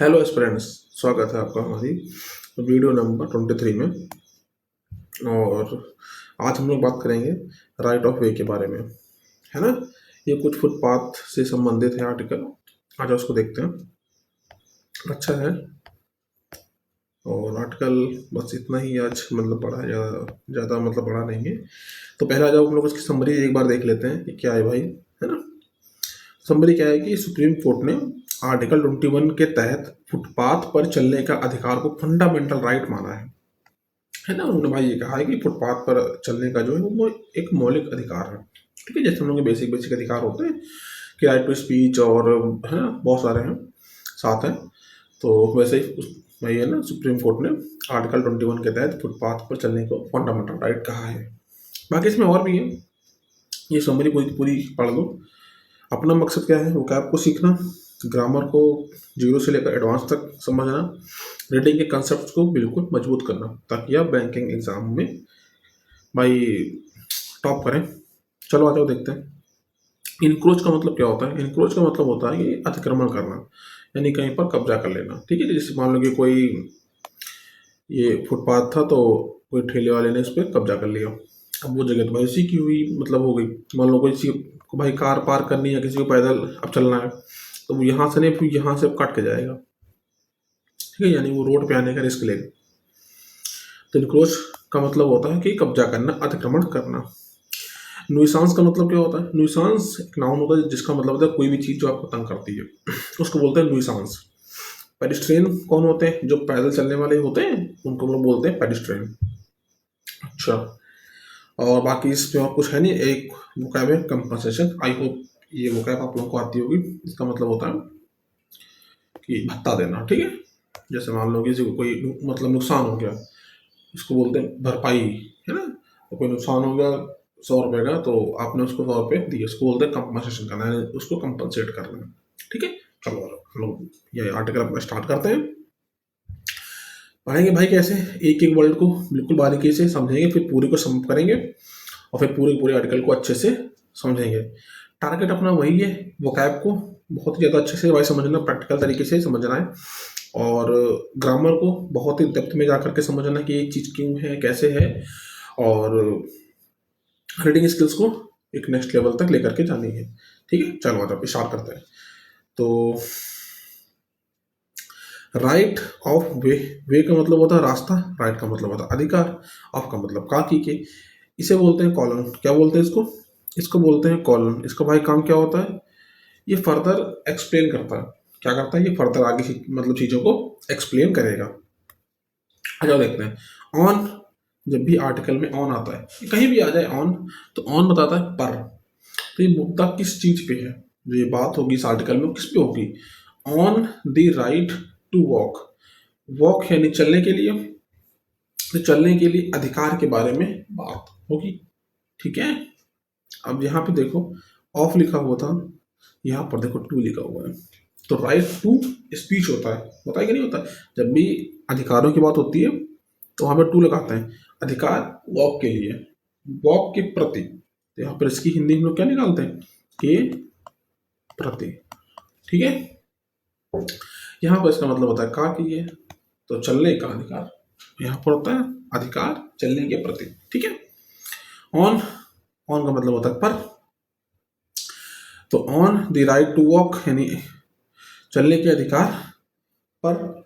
Hello aspirants, स्वागत है आपका हमारी वीडियो नंबर 23 में। और आज हम लोग बात करेंगे राइट ऑफ वे के बारे में, है ना। ये कुछ फुटपाथ से संबंधित है आर्टिकल। आज उसको देखते हैं। अच्छा है। और आर्टिकल बस इतना ही आज मतलब पढ़ा, ज़्यादा मतलब पढ़ा नहीं है। तो पहला जब हम लोग उसकी समरी एक बार देख लेते हैं कि क्या है भाई, है ना। समरी क्या है कि सुप्रीम कोर्ट ने आर्टिकल 21 के तहत फुटपाथ पर चलने का अधिकार को फंडामेंटल राइट माना है ना। उन्होंने भाई ये कहा है कि फुटपाथ पर चलने का जो है वो एक मौलिक अधिकार है। ठीक है, जैसे हम लोग के बेसिक बेसिक अधिकार होते हैं कि राइट टू स्पीच और, है ना, बहुत सारे हैं साथ हैं। तो वैसे ही वही है ना, सुप्रीम कोर्ट ने आर्टिकल 21 के तहत फुटपाथ पर चलने को फंडामेंटल राइट कहा है। बाकी इसमें और भी है, ये समरी पूरी पूरी पढ़ लो। अपना मकसद क्या है, वो क्या आपको सीखना, ग्रामर को जीरो से लेकर एडवांस तक समझना, रीडिंग के कंसेप्ट को बिल्कुल मजबूत करना, ताकि आप बैंकिंग एग्जाम में भाई टॉप करें। चलो आ जाओ देखते हैं। इनक्रोच का मतलब क्या होता है। इनक्रोच का मतलब होता है कि अतिक्रमण करना, यानी कहीं पर कब्जा कर लेना। ठीक है, जैसे मान लो कि कोई ये फुटपाथ था तो कोई ठेले वाले ने इस पर कब्जा कर लिया। अब वो जगह तो भाई उसी की हुई मतलब हो गई। मान लो कोई किसी को भाई कार पार्क करनी है, किसी को पैदल अब चलना है, तो वो यहाँ से नहीं फिर यहाँ से काट के जाएगा। ठीक है, यानी वो रोड पे आने का रिस्क लेगा। तो इनक्रोच का मतलब होता है कि कब्जा करना, अतिक्रमण करना। नुइसांस का मतलब क्या होता है। नुइसांस एक नाउन होता है जिसका मतलब होता है कोई भी चीज़ जो आपको तंग करती है, उसको बोलते हैं नुइसांस। पेडिस्ट्रियन कौन होते हैं, जो पैदल चलने वाले होते हैं, उनको हम लोग बोलते हैं पेडिस्ट्रियन। अच्छा, और बाकी इसमें और कुछ है नहीं। एक वोकैब है कंपनसेशन। आई होप ये वोकैब आप लोगों को आती होगी। इसका मतलब होता है कि भत्ता देना। ठीक है, जैसे मान लो किसी को कोई मतलब नुकसान हो गया, इसको बोलते हैं भरपाई, है ना। तो कोई नुकसान हो गया 100 रुपये का, तो आपने उसको 100 रुपये दिए, उसको बोलते हैं कंपनसेशन करना है, उसको कंपनसेट करना है। ठीक है, चलो हम लोग ये आर्टिकल अपना स्टार्ट करते हैं। पढ़ेंगे भाई कैसे, एक एक वर्ड को बिल्कुल बारीकी से समझेंगे, फिर पूरे को सम करेंगे और फिर पूरे पूरे आर्टिकल को अच्छे से समझेंगे। टारगेट अपना वही है, वोकैब को बहुत ही ज़्यादा अच्छे से भाई समझना, प्रैक्टिकल तरीके से समझना है। और ग्रामर को बहुत ही डेप्थ में जा करके समझना कि एक चीज़ क्यों है, कैसे है। और रीडिंग स्किल्स को एक नेक्स्ट लेवल तक लेकर के जानी है। ठीक है, चलो आज स्टार्ट करते हैं। तो राइट ऑफ वे, वे का मतलब होता है रास्ता, राइट का मतलब होता है अधिकार, ऑफ का मतलब काकी के। इसे बोलते हैं कॉलन। क्या बोलते हैं इसको, इसको बोलते हैं कॉलन। इसका भाई काम क्या होता है, ये फर्दर एक्सप्लेन करता है। क्या करता है, ये फर्दर आगे मतलब चीज़ों को एक्सप्लेन करेगा। आ जाओ देखते हैं। ऑन, जब भी आर्टिकल में ऑन आता है, कहीं भी आ जाए ऑन, तो ऑन बताता है पर। तो ये मुद्दा किस चीज पे है, जो ये बात होगी इस आर्टिकल में किस पे होगी। On the right to walk, walk यानी चलने के लिए, तो चलने के लिए अधिकार के बारे में बात होगी। ठीक है, अब यहाँ पे देखो ऑफ लिखा हुआ था, यहाँ पर देखो टू लिखा हुआ है। तो राइट टू स्पीच होता है कि नहीं होता। जब भी अधिकारों की बात होती है तो वहाँ पर टू लगाते हैं, अधिकार वॉक के लिए, वॉक के प्रति। तो यहाँ पर इसकी हिंदी हम लोग क्या निकालते हैं, के प्रति। ठीक है, यहाँ पर इसका मतलब होता है का की है, तो चलने का अधिकार। यहाँ पर होता है अधिकार चलने के प्रति। ठीक है, ऑन, ऑन का मतलब होता है पर। तो on the right to walk यानी चलने के अधिकार पर।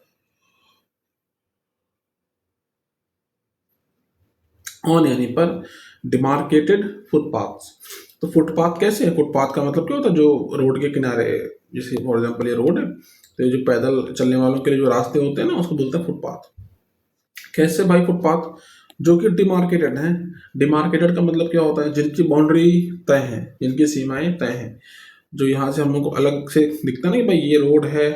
ऑन यानी पर, डिमार्केटेड फुटपाथ। तो फुटपाथ कैसे है, फुटपाथ का मतलब क्या होता है, जो रोड के किनारे, जैसे फॉर एग्जांपल ये रोड है, तो ये जो पैदल चलने वालों के लिए जो रास्ते होते हैं ना, उसको बोलते हैं फुटपाथ। कैसे भाई फुटपाथ, जो कि डिमार्केटेड है। डिमार्केटेड का मतलब क्या होता है, जिनकी बाउंड्री तय है, जिनकी सीमाएं तय हैं। जो यहाँ से हम लोग को अलग से दिखता नहीं भाई ये रोड है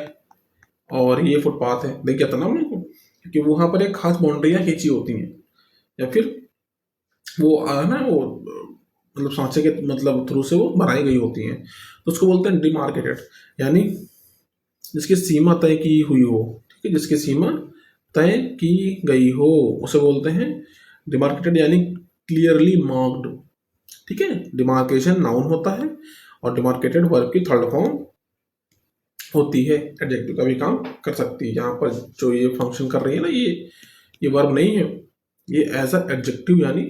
और ये फुटपाथ है, देख जाता ना हम लोग को, क्योंकि वहाँ पर एक खास बाउंड्रियाँ खींची होती हैं, या फिर वो ना वो मतलब सांचे के मतलब थ्रू से वो बनाई गई होती हैं। तो उसको बोलते हैं डिमार्केटेड, यानी जिसकी सीमा तय की हुई हो। ठीक है, जिसकी सीमा तय की गई हो उसे बोलते हैं डिमार्केटेड, यानी क्लियरली मार्क्ड। ठीक है, डिमार्केशन नाउन होता है और डिमार्केटेड वर्ब की थर्ड फॉर्म होती है, एडजेक्टिव का भी काम कर सकती है। यहाँ पर जो ये फंक्शन कर रही है ना, ये वर्ब नहीं है, ये एज अ एडजेक्टिव यानी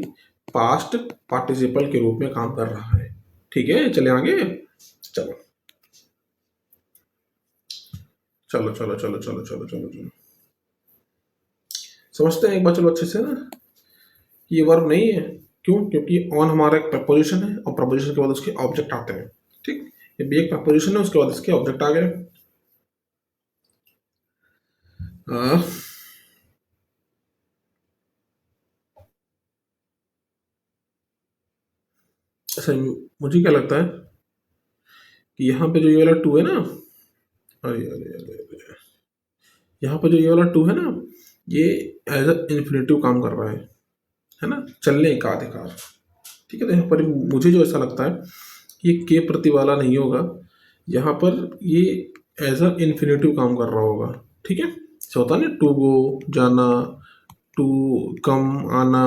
पास्ट पार्टिसिपल के रूप में काम कर रहा है। ठीक है, चले आगे। चलो चलो चलो चलो चलो चलो चलो चलो समझते हैं एक बार, चलो अच्छे से ना। ये वर्ब नहीं है, क्यों? क्योंकि ऑन हमारा एक प्रपोजिशन है और प्रपोजिशन के बाद उसके ऑब्जेक्ट आते हैं। ठीक, ये भी एक प्रपोजिशन है, उसके बाद इसके ऑब्जेक्ट आ गए। आ, अच्छा, मुझे क्या लगता है कि यहाँ पे जो ये वाला टू है ना, अरे अरे अरे अरे, यहाँ पे जो ये वाला टू है ना, ये एज अ इन्फिनेटिव काम कर रहा है ना, चलने का अधिकार। ठीक है, तो यहाँ पर मुझे जो ऐसा लगता है, ये के प्रति वाला नहीं होगा, यहाँ पर ये एज अ इन्फिनेटिव काम कर रहा होगा। ठीक है, ऐसा होता है ना, टू गो जाना, टू कम आना,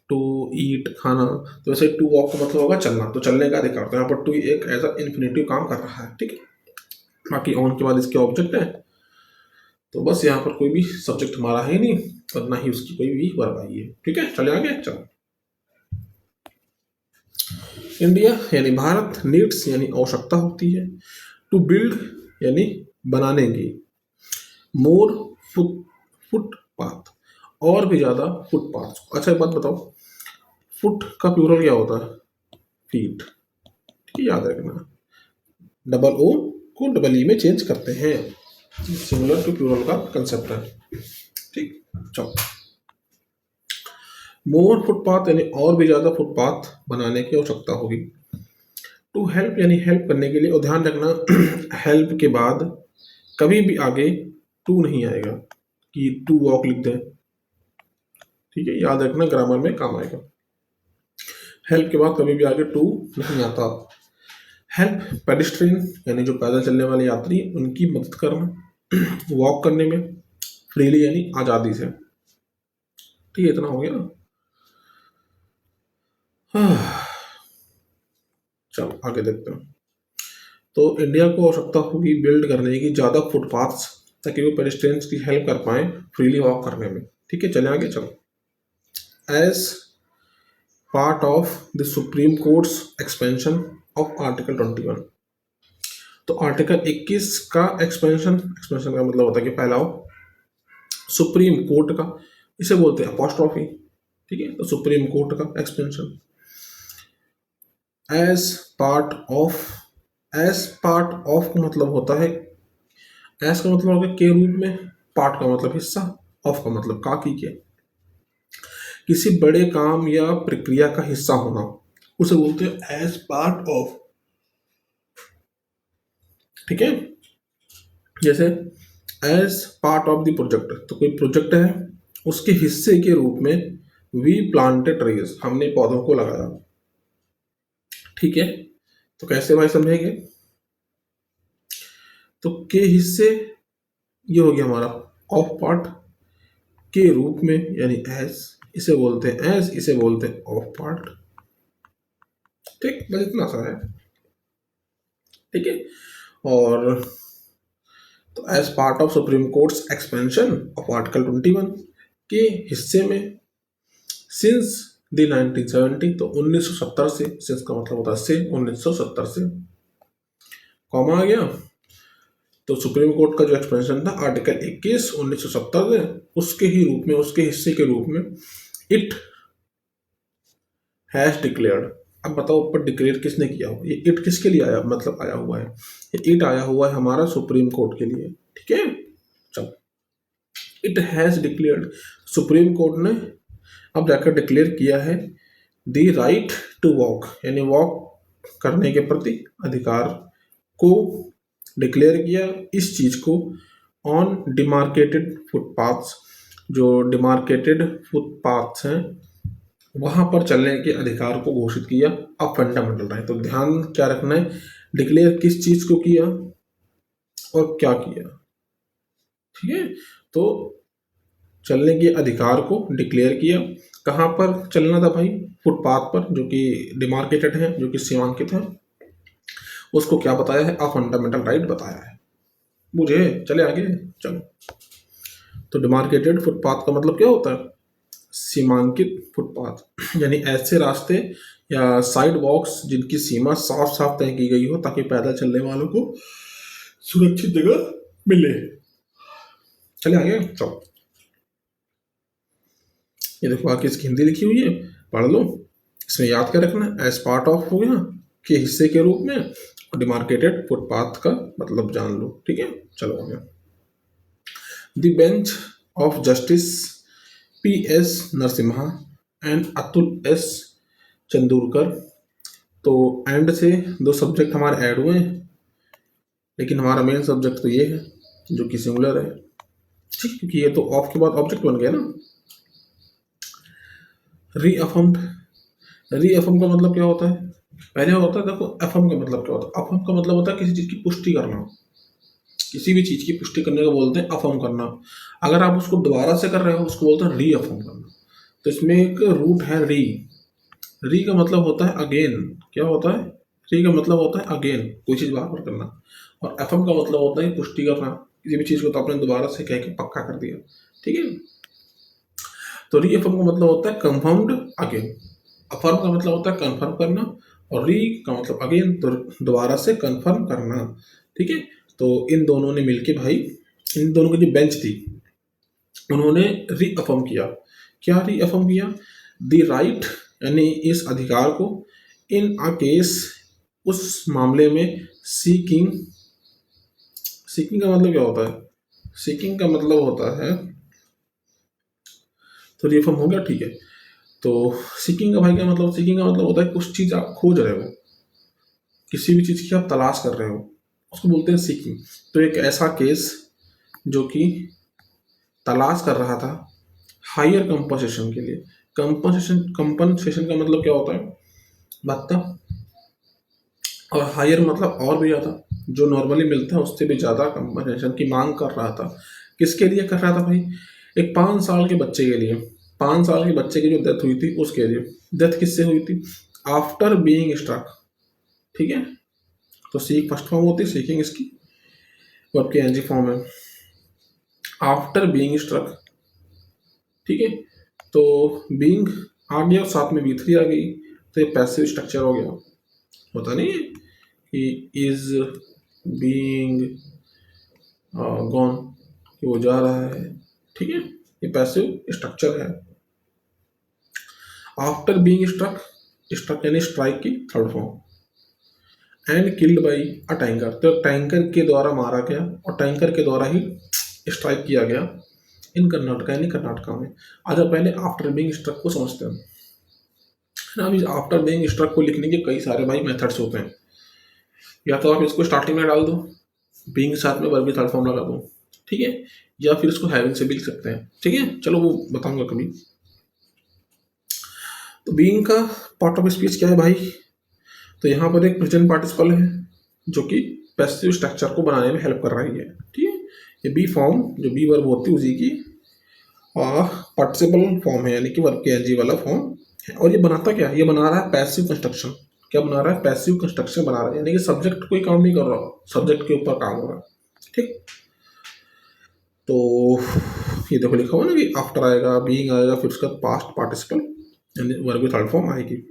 टू ईट खाना, तो वैसे टू वॉक का मतलब होगा चलना, तो चलने का अधिकार। तो यहाँ पर टू एक एज अ इन्फिनेटिव काम कर रहा है। ठीक है, बाकी ऑन के बाद इसके ऑब्जेक्ट है, तो बस यहाँ पर कोई भी सब्जेक्ट हमारा है नहीं और ना ही उसकी कोई भी वर्ब आई है। ठीक है, चले आगे। चलो, इंडिया यानी भारत, नीड्स यानी आवश्यकता होती है, टू बिल्ड यानी बनाने की, मोर फुट फुटपाथ और भी ज़्यादा फुटपाथ। अच्छा एक बात बताओ, फुट का प्लूरल क्या होता है? फीट। ठीक है, याद रखना, डबल ओ को डबल ई में चेंज करते हैं, सिमिलर टू प्लूरल का कंसेप्ट है। ठीक, चलो, मोर फुटपाथ यानी और भी ज़्यादा फुटपाथ बनाने की आवश्यकता होगी। टू हेल्प यानी हेल्प करने के लिए, और ध्यान रखना हेल्प के बाद कभी भी आगे टू नहीं आएगा कि टू वॉक लिख दें। ठीक है, याद रखना, ग्रामर में काम आएगा। हेल्प के बाद कभी भी आगे टू नहीं आता। हेल्प पेडिस्ट्रियन यानी जो पैदल चलने वाले यात्री, उनकी मदद करना वॉक करने में, फ्रीली यानी आज़ादी से। ठीक है, इतना हो गया ना। चलो आगे देखते हैं। तो इंडिया को आवश्यकता होगी बिल्ड करने की ज़्यादा फुटपाथ्स, ताकि वो पेडिस्ट्रियंस की हेल्प कर पाए फ्रीली वॉक करने में। ठीक है, चले आगे। चलो, as part of the Supreme Court's expansion of article 21, तो आर्टिकल 21 का एक्सपेंशन, एक्सपेंशन का मतलब होता है कि फैलाव, सुप्रीम कोर्ट का, इसे बोलते हैं अपॉस्ट्रॉफी। ठीक है, तो सुप्रीम कोर्ट का expansion, as part of, as part of का मतलब होता है, एज का मतलब होगा के रूप में, पार्ट का मतलब हिस्सा, ऑफ का मतलब का की के, किसी बड़े काम या प्रक्रिया का हिस्सा होना, उसे बोलते हैं एज पार्ट ऑफ। ठीक है, जैसे as part of the project, तो कोई प्रोजेक्ट है, उसके हिस्से के रूप में वी प्लांटेड ट्रीज, हमने पौधों को लगाया। ठीक है, तो कैसे भाई समझेंगे? तो के हिस्से, ये हो गया हमारा ऑफ पार्ट, के रूप में यानी एज, इसे बोलते हैं एज, इसे बोलते हैं ऑफ पार्ट। ठीक, बस इतना सा है। ठीक है, और तो as part of Supreme Court's expansion of article 21 के हिस्से में, सिंस द 1970, तो 1970 से, सिंस का मतलब होता है से, 1970 से, कॉमा आ गया, तो सुप्रीम कोर्ट का जो एक्सपेंशन था आर्टिकल 21 1970 में, उसके ही रूप में, उसके हिस्से के रूप में, इट हैज डिक्लेयर्ड। अब बताओ ऊपर डिक्लेयर किसने किया हो, ये इट किसके लिए आया, मतलब आया हुआ है, ये इट आया हुआ है हमारा सुप्रीम कोर्ट के लिए। ठीक है, चलो, it has declared, supreme court ने अब जाकर डिक्लेयर किया है द राइट टू वॉक, यानी वॉक करने के प्रति अधिकार को डिक्लेयर किया, इस चीज को, ऑन डिमार्केटेड फुटपाथ्स, जो डिमार्केटेड फुटपाथ्स हैं वहां पर चलने के अधिकार को घोषित किया। अब फंडामेंटल राइट, तो ध्यान क्या रखना है, डिक्लेयर किस चीज को किया और क्या किया। ठीक है, तो चलने के अधिकार को डिक्लेयर किया, कहाँ पर चलना था भाई? फुटपाथ पर, जो कि डिमार्केटेड है, जो कि सीमांकित है, उसको क्या बताया है? अ फंडामेंटल राइट बताया है। बुझे? चले आगे, चलो। तो डिमार्केटेड फुटपाथ का मतलब क्या होता है? सीमांकित फुटपाथ, यानी ऐसे रास्ते या साइड वॉक्स जिनकी सीमा साफ साफ तय की गई हो ताकि पैदल चलने वालों को सुरक्षित जगह मिले। चले आगे, चलो। ये देखो आगे इसकी हिंदी लिखी हुई है, पढ़ लो। इसमें याद क्या रखना, एज पार्ट ऑफ हो गया के हिस्से के रूप में, डिमार्केटेड फुटपाथ का मतलब जान लो, ठीक है। चलो आगे। The bench of justice P.S. Narasimha and Atul S. चंदूरकर। तो एंड से दो सब्जेक्ट हमारे ऐड हुए हैं, लेकिन हमारा मेन सब्जेक्ट तो ये है जो कि सिंगुलर है, ठीक, क्योंकि ये तो ऑफ के बाद ऑब्जेक्ट बन गया ना। रीअफर्म्ड, रीअफर्म का मतलब क्या होता है? पहले होता है, देखो अफर्म का मतलब क्या होता है? अफर्म का मतलब होता है किसी चीज़ की पुष्टि करना, किसी भी चीज़ की पुष्टि करने को बोलते हैं अफर्म करना। अगर आप उसको दोबारा से कर रहे हो उसको बोलते हैं रीअफर्म करना। तो इसमें एक रूट है री, री का मतलब होता है अगेन। क्या होता है? री का मतलब होता है अगेन, कोई चीज़ बार बार करना। और एफर्म का मतलब होता है पुष्टि करना, किसी भी चीज़ को तो आपने दोबारा से कह के पक्का कर दिया, ठीक है। तो रीअफर्म का मतलब होता है कंफर्म्ड अगेन, अफर्म का मतलब होता है कंफर्म करना, और री का मतलब अगेन, तो दोबारा से कंफर्म करना, ठीक है। तो इन दोनों ने मिलके भाई, इन दोनों की जो बेंच थी उन्होंने रीअफर्म किया। क्या रीअफर्म किया? द राइट, यानी इस अधिकार को, इन अ केस, उस मामले में, सीकिंग, सीकिंग का मतलब क्या होता है? सीकिंग का मतलब होता है, तो रीअफर्म हो गया, ठीक है। तो सीकिंग का भाई क्या मतलब? सीकिंग का मतलब होता है कुछ चीज़ आप खोज रहे हो, किसी भी चीज़ की आप तलाश कर रहे हो, उसको बोलते हैं सीकिंग। तो एक ऐसा केस जो कि तलाश कर रहा था हायर कंपनसेशन के लिए। कंपनसेशन, कंपनसेशन का मतलब क्या होता है? भत्ता। और हायर मतलब और भी ज़्यादा, जो नॉर्मली मिलता है उससे भी ज़्यादा कंपनसेशन की मांग कर रहा था। किसके लिए कर रहा था भाई? एक 5 साल के बच्चे के लिए, 5 साल के बच्चे की जो डेथ हुई थी उसके लिए। डेथ किससे हुई थी? आफ्टर बीइंग स्ट्रक, ठीक है। तो सीक फर्स्ट फॉर्म होती है, सीकिंग इसकी वर्ब की एनजी फॉर्म है। आफ्टर बीइंग स्ट्रक, ठीक है। तो बीइंग आ गया और साथ में B3 आ गई, तो ये पैसिव स्ट्रक्चर हो गया। होता नहीं है कि इज बीइंग गॉन, कि वो जा रहा है, ठीक है, ये पैसिव स्ट्रक्चर है। आफ्टर बीइंग स्ट्रक, स्ट्रक यानी स्ट्राइक की third form. And killed by a tanker, तो टैंकर के द्वारा मारा गया और टैंकर के द्वारा ही स्ट्राइक किया गया इन कर्नाटका, यानी कर्नाटका में। आज पहले आफ्टर बीइंग स्ट्रक को समझते हैं ना। अभी आफ्टर बीइंग स्ट्रक को लिखने के कई सारे भाई मेथड्स होते हैं। या तो आप इसको स्टार्टिंग में डाल दो, बीइंग के साथ में वर्ब की थर्ड फॉर्म लगा दो, ठीक है, या फिर इसको हैविंग से भी लिख सकते हैं, ठीक है। चलो वो बताऊंगा कभी। तो बीइंग का पार्ट ऑफ स्पीच क्या है भाई? तो यहाँ पर एक प्रेजेंट पार्टिसिपल है जो कि पैसिव स्ट्रक्चर को बनाने में हेल्प कर रही है, ठीक है। ये बी फॉर्म, जो बी वर्ब होती है उसी की पार्टिसिपल फॉर्म है, यानी कि वर्ब के एनजी वाला फॉर्म है। और ये बनाता क्या है? ये बना रहा है पैसिव कंस्ट्रक्शन। क्या बना रहा है? पैसिव कंस्ट्रक्शन बना रहा है, यानी कि सब्जेक्ट कोई काम नहीं कर रहा, सब्जेक्ट के ऊपर काम हो रहा है, ठीक। तो ये देखो लिखा हुआ ना कि आफ्टर आएगा, बीइंग आएगा, फिर उसका पास्ट पार्टिसिपल यानी वर्ब की थर्ड फॉर्म आएगी।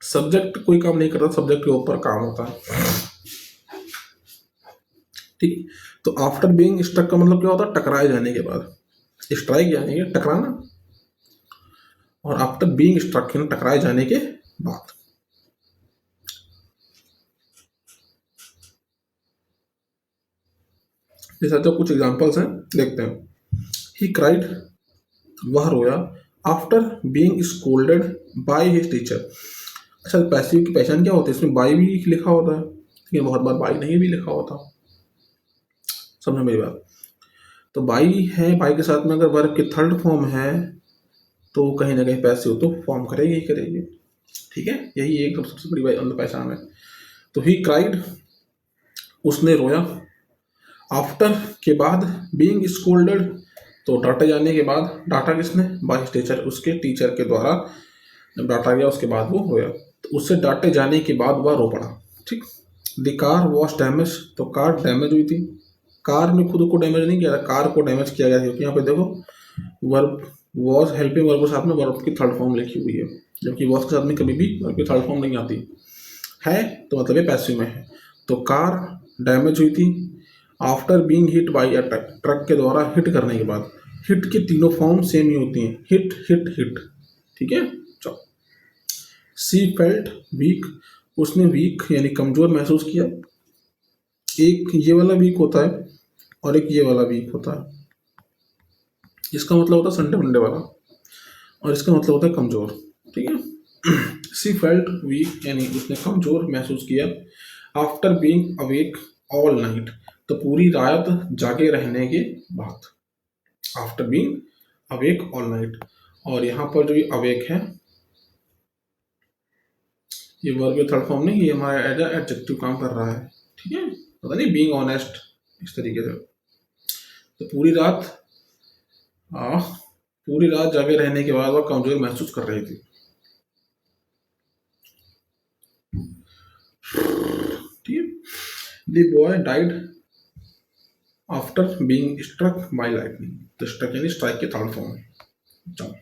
सब्जेक्ट कोई काम नहीं करता, सब्जेक्ट के ऊपर काम होता है, ठीक। तो आफ्टर बीइंग स्ट्रक का मतलब क्या होता है? टकराए जाने के बाद। स्ट्राइक यानी कि टकराना, और आफ्टर बीइंग स्ट्रक यानी टकराए जाने के बाद। जैसे तो कुछ एग्जांपल्स हैं, देखते हैं। ही क्राइड, वह रोया, after being scolded by his teacher. अच्छा, पैसिव की पहचान क्या होती है? इसमें बाई भी लिखा होता है, लेकिन बहुत बार बाई नहीं भी लिखा होता, समझो मेरी बात। तो बाई है, बाई के साथ में अगर वर्ब की थर्ड फॉर्म है तो कहीं ना कहीं पैसिव तो फॉर्म करेगी ही करेगी, ठीक है। यही एक सबसे बड़ी पहचान है। तो ही क्राइड, उसने रोया, आफ्टर के बाद, बीइंग स्कोल्डेड, तो डांटे जाने के बाद, डांटा किसने? बाय टीचर, उसके टीचर के द्वारा जब डांटा गया उसके बाद वो रोया। तो उससे डांटे जाने के बाद वह रो पड़ा, ठीक। द कार वॉज डैमेज, तो कार डैमेज हुई थी, कार ने खुद को डैमेज नहीं किया था, कार को डैमेज किया गया, क्योंकि यहाँ पे देखो वर्ब वॉज हेल्पिंग वर्ब के साथ में वर्ब की थर्ड फॉर्म लिखी हुई है, जबकि वॉज के साथ में कभी भी वर्ब की थर्ड फॉर्म नहीं आती है, तो मतलब ये पैसिव में है। तो कार डैमेज हुई थी after being hit by a truck, truck के द्वारा हिट करने के बाद। हिट की तीनों फॉर्म सेम ही होती हैं, हिट हिट हिट, ठीक है। चलो, सी फेल्ट वीक, उसने वीक यानी कमजोर महसूस किया। एक ये वाला वीक होता है और एक ये वाला वीक होता है, इसका मतलब होता है संडे मंडे वाला, और इसका मतलब होता है कमजोर, ठीक है। सी फेल्ट वीक यानी उसने कमजोर महसूस किया after being awake all night, तो पूरी रात जागे रहने के बाद, after being awake all night. और यहाँ पर जो ये अवेक है ये वर्ब के थर्ड फॉर्म नहीं, ये हमारा एज एडजेक्टिव काम कर रहा है, ठीक है। पता नहीं बीइंग ऑनेस्ट इस तरीके से। तो पूरी रात जागे रहने के बाद वह कमजोर महसूस कर रही थी, ठीक है। The boy died after being struck by lightning, तो स्ट्रक यानी स्ट्राइक के थर्ड फॉर्म है। चलो,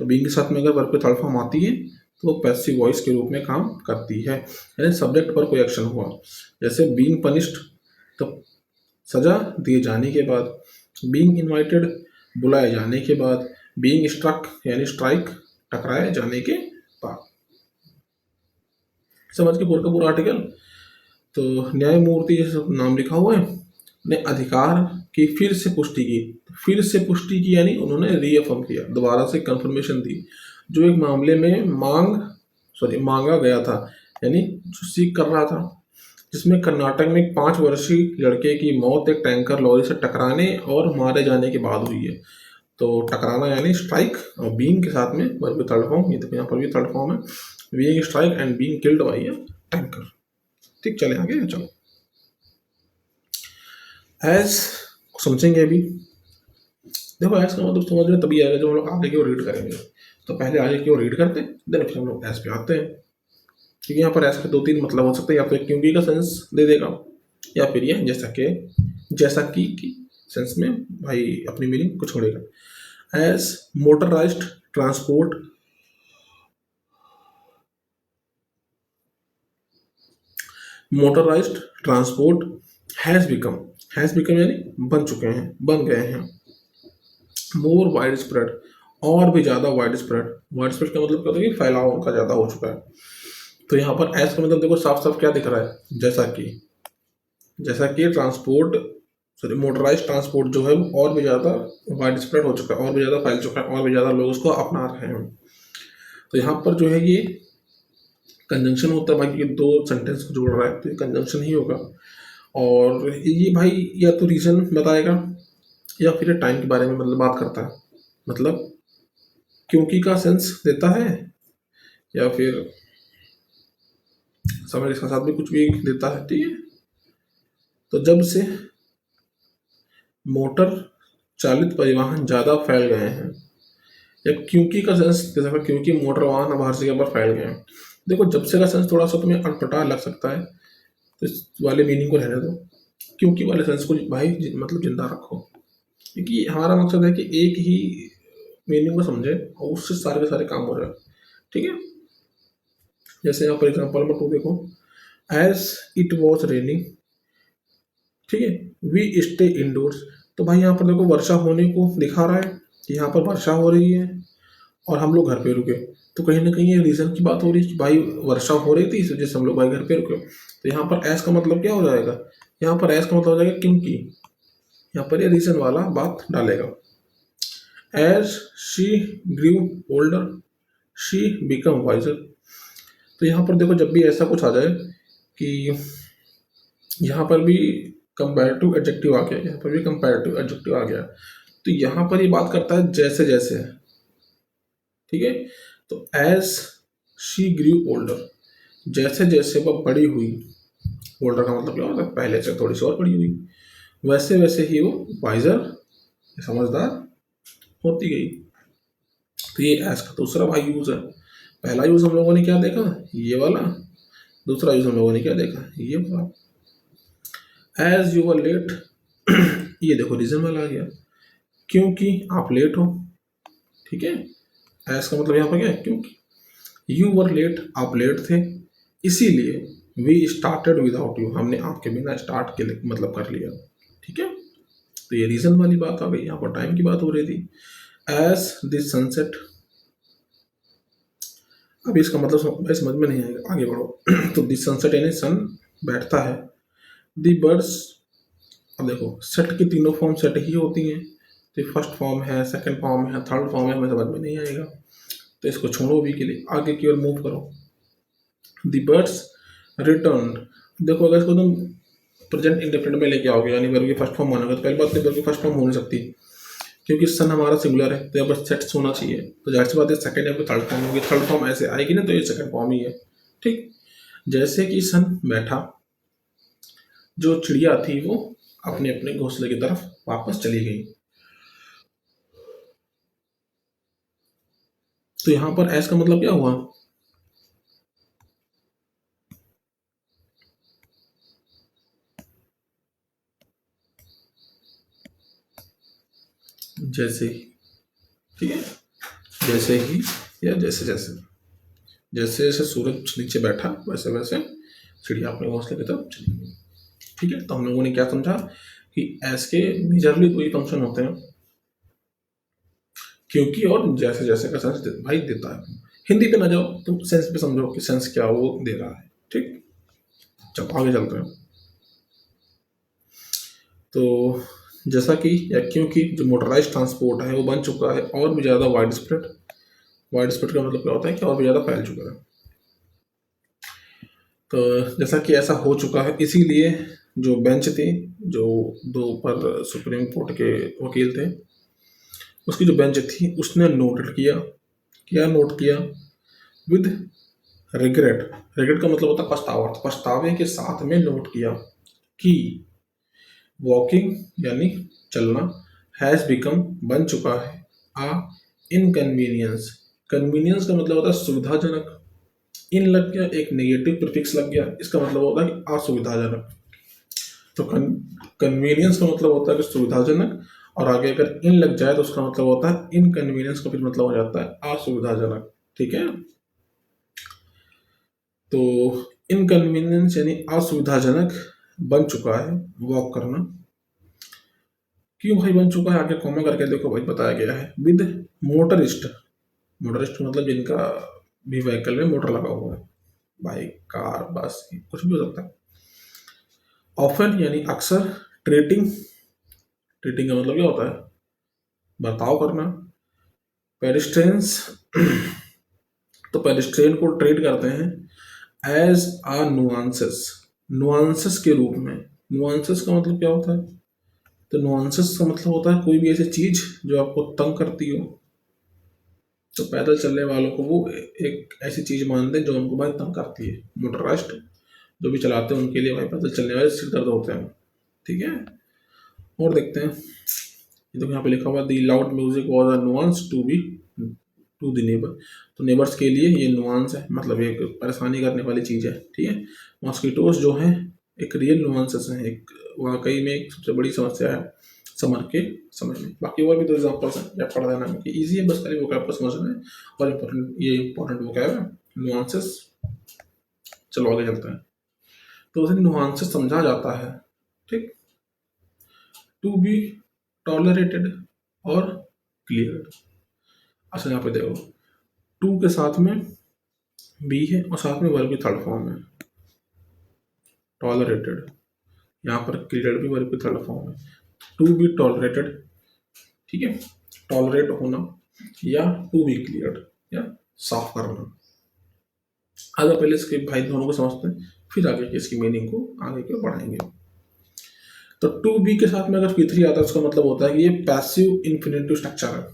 तो बीइंग के साथ में अगर वर्ब के थर्ड फॉर्म आती है तो वो पैसिव वॉइस के रूप में काम करती है, यानी सब्जेक्ट पर कोई एक्शन हुआ, जैसे बीइंग पनिश्ड तो सजा दिए जाने के बाद, बीइंग इनवाइटेड बुलाए जाने के बाद, बीइंग स्ट्रक यानी स्ट्राइक टकराए जाने के बाद। समझ के पूरा का पूरा आर्टिकल। तो न्यायमूर्ति ये सब नाम लिखा हुआ है, ने अधिकार की फिर से पुष्टि की, फिर से पुष्टि की यानी उन्होंने रीअफर्म किया, दोबारा से कंफर्मेशन दी, जो एक मामले में मांगा गया था, यानी जो सीख कर रहा था, जिसमें कर्नाटक में एक 5 वर्षीय लड़के की मौत एक टैंकर लॉरी से टकराने और मारे जाने के बाद हुई है। तो टकराना यानी स्ट्राइक, और बीइंग के साथ में वर्ब थर्ड फॉर्म, ये देखो यहाँ पर भी थर्ड फॉर्म है, being strike and being killed by a tanker. ठीक, चले आगे। चलो, एज समझेंगे अभी। देखो एज का मतलब समझ में तभी आएगा जब हम लोग आगे की ओर रीड करेंगे। तो पहले आगे की ओर रीड करते हैं, देन फिर हम लोग एज पे आते हैं। क्योंकि यहाँ पर एज के 2-3 मतलब हो सकते हैं, या तो क्योंकि का सेंस दे देगा, या फिर ये जैसा कि सेंस में भाई अपनी मीनिंग को छोड़ेगा। As motorised transport has become यानी बन चुके हैं, बन गए हैं। मोर वाइड स्प्रेड, और भी ज़्यादा वाइड स्प्रेड का मतलब क्या होता है कि फैलाव उनका ज़्यादा हो चुका है। तो यहाँ पर एज का मतलब देखो साफ साफ क्या दिख रहा है, जैसा कि मोटराइज ट्रांसपोर्ट जो है वो और भी ज़्यादा वाइड स्प्रेड हो चुका है, और भी ज़्यादा फैल चुका है, और भी ज़्यादा लोग उसको अपना रहे हैं। तो यहाँ पर जो है ये कंजंक्शन होता है भाई, ये 2 सेंटेंस को जोड़ रहा है तो ये कंजंक्शन ही होगा। और ये भाई या तो रीजन बताएगा या फिर टाइम के बारे में मतलब बात करता है, मतलब क्योंकि का सेंस देता है, या फिर समय के साथ भी कुछ भी देता है, ठीक है। तो जब से मोटर चालित परिवहन ज़्यादा फैल गए हैं, या क्योंकि का सेंस दे सकता है, क्योंकि मोटर वाहन अब हर जगह पर फैल गए हैं। देखो जब से का सेंस थोड़ा सा तुम्हें अटपटा लग सकता है, तो इस वाले मीनिंग को रहने दो, क्योंकि वाले सेंस को भाई मतलब जिंदा रखो, क्योंकि हमारा मकसद है कि एक ही मीनिंग को समझे और उससे सारे के सारे काम हो रहे हैं, ठीक है। जैसे यहाँ पर एग्जाम्पल नंबर 2 देखो, एज इट वॉज रेनिंग, ठीक है, वी स्टे इंडोर्स। तो भाई यहाँ पर देखो वर्षा होने को दिखा रहा है कि यहाँ पर वर्षा हो रही है और हम लोग घर पे रुके, तो कहीं ना कहीं ये रीज़न की बात हो रही है कि भाई वर्षा हो रही थी इस वजह से हम लोग भाई घर पे रुके। तो यहाँ पर एज का मतलब क्या हो जाएगा, यहाँ पर एज का मतलब हो जाएगा क्योंकि, यहाँ पर ये रीज़न वाला बात डालेगा। As she grew older she become wiser. तो यहाँ पर देखो जब भी ऐसा कुछ आ जाए कि यहाँ पर भी कंपैरेटिव एडजेक्टिव आ गया, यहाँ पर भी कंपैरेटिव एडजेक्टिव आ गया, तो यहाँ पर ये बात करता है जैसे जैसे, ठीक है। तो एज शी ग्रीव ओल्डर, जैसे जैसे वह बड़ी हुई, ओल्डर का मतलब क्या होता है पहले से थोड़ी सी और बड़ी हुई, वैसे वैसे ही वो वाइजर समझदार होती गई। तो ये एज का दूसरा भाई यूज है। पहला यूज हम लोगों ने क्या देखा, ये वाला, दूसरा यूज हम लोगों ने क्या देखा, ये वाला। एज यू आर लेट, ये देखो रीजन वाला आ गया, क्योंकि आप लेट हो। ठीक है, एज का मतलब यहाँ पर क्या है, क्योंकि यू वर लेट, आप लेट थे, इसीलिए वी स्टार्टेड विदाउट यू, हमने आपके बिना स्टार्ट के लिए मतलब कर लिया। ठीक है, तो ये रीजन वाली बात आ गई, यहाँ पर टाइम की बात हो रही थी। एज दिस सनसेट, अभी इसका मतलब भाई समझ में नहीं आएगा, आगे बढ़ो। तो दिस सनसेट यानी सन बैठता है, दी बर्ड्स, अब देखो सेट की तीनों फॉर्म सेट ही होती हैं, तो फर्स्ट फॉर्म है, सेकंड फॉर्म है, थर्ड फॉर्म है, हमें समझ में नहीं आएगा, तो इसको छोड़ो भी के लिए, आगे की ओर मूव करो। दी बर्ड्स रिटर्न, देखो अगर इसको तुम प्रेजेंट इंडेफिनिट में लेके आओगे, यानी वर्ग की फर्स्ट फॉर्म मानोगे, तो पहली बात तो वर्ग की फर्स्ट फॉर्म हो नहीं सकती, क्योंकि सन हमारा सिंगुलर है, तो यहाँ पर सेट्स होना चाहिए, तो जाहिर सी बात है सेकंड या फिर थर्ड फॉर्म होगी, थर्ड फॉर्म ऐसे आएगी ना, तो ये सेकंड फॉर्म ही है। ठीक, जैसे कि सन बैठा, जो चिड़िया थी वो अपने अपने घोंसले की तरफ वापस चली गई। तो यहाँ पर एस का मतलब क्या हुआ, जैसे ही। ठीक है, जैसे ही या जैसे जैसे, जैसे जैसे सूरज नीचे बैठा वैसे वैसे चिड़िया अपने घोंसले की तरफ चली गई। ठीक है, तो हम लोगों ने क्या समझा कि एस के मेजरली दो ही फंक्शन होते हैं, क्योंकि और जैसे जैसे का सेंस भाई देता है। हिंदी पे ना जाओ, तुम सेंस पे समझो कि सेंस क्या वो दे रहा है। ठीक, चलो आगे चलते हैं। तो जैसा कि या क्योंकि जो मोटराइज ट्रांसपोर्ट है वो बन चुका है और भी ज़्यादा वाइड स्प्रेड, वाइड स्प्रेड का मतलब क्या होता है कि और भी ज़्यादा फैल चुका है। तो जैसा कि ऐसा हो चुका है, इसीलिए जो बेंच थी, जो दो पर सुप्रीम कोर्ट के वकील थे, उसकी जो बेंच थी उसने नोट किया, क्या नोट किया, विद रिग्रेट, रिग्रेट का मतलब होता है पछतावा, पछतावे के साथ में नोट किया कि वॉकिंग यानी चलना, हैज़ बिकम बन चुका है, आ इनकन्वीनियंस, कन्वीनियंस का मतलब होता है सुविधाजनक, इन लग गया, एक नेगेटिव प्रीफिक्स लग गया, इसका मतलब होता है कि असुविधाजनक। तो कन्वीनियंस का मतलब होता है कि सुविधाजनक, और आगे अगर इन लग जाए तो उसका मतलब होता है इनकन्वीनियंस का फिर मतलब हो जाता है असुविधाजनक। ठीक है, तो इनकन्वीनियंस यानी असुविधाजनक बन चुका है वॉक करना। क्यों भाई बन चुका है, आगे कॉमा करके देखो भाई बताया गया है, विद मोटरिस्ट, मोटरिस्ट मतलब जिनका भी व्हीकल में मोटर लगा हुआ है, बाइक कार बस कुछ भी हो सकता है। ऑफन यानी अक्सर, ट्रेटिंग, ट्रेटिंग का मतलब क्या होता है, बर्ताव करना। पेडिस्ट्रेंस, तो पेडिस्ट्रेन को ट्रेड करते हैं एज आ नुआंसेस, नुआंसेस के रूप में। नुआंसेस का मतलब क्या होता है, तो नुआंसेस का मतलब होता है कोई भी ऐसी चीज जो आपको तंग करती हो, तो पैदल चलने वालों को वो एक ऐसी चीज मानते हैं जो उनको भाई तंग करती है। मोटराइज्ड जो भी चलाते हैं उनके लिए भाई पैदल चलने वाले सिर दर्द होते हैं। ठीक है, और देखते हैं, ये तो यहाँ पे लिखा हुआ the loud music was a nuisance to be to the neighbour, तो नेबर्स के लिए ये नुआंस है, मतलब एक परेशानी करने वाली चीज़ है। ठीक है, मॉस्किटोस जो है एक रियल नुआंसेस है, एक वाकई में एक सबसे बड़ी समस्या है समर के समय में। बाकी और भी तो एग्जाम्पल्स हैं, या पढ़ देना कि ईजी है, बस खाली वोकैब को समझना है, और इम्पोर्टेंट ये इम्पोर्टेंट वोकैब है नुआंसेस। चलो आगे चलते हैं, तो उसे नुआंसेस समझा जाता है। ठीक, टू बी टॉलरेटेड और क्लियर। अच्छा यहाँ पे देखो, टू के साथ में बी है और साथ में वर्ब की थर्ड फॉर्म है, टॉलरेटेड, यहाँ पर क्लियर भी वर्ब की थर्ड फॉर्म है, टू बी टॉलरेटेड। ठीक है, टॉलरेट होना या टू बी क्लियर या साफ करना। आगे पहले इसके भाई दोनों को समझते हैं, फिर आगे की इसकी मीनिंग को आगे के बढ़ाएंगे। तो टू बी के साथ में अगर पी थ्री आता है उसका मतलब होता है कि ये पैसिव इन्फिनेटिव स्ट्रक्चर है।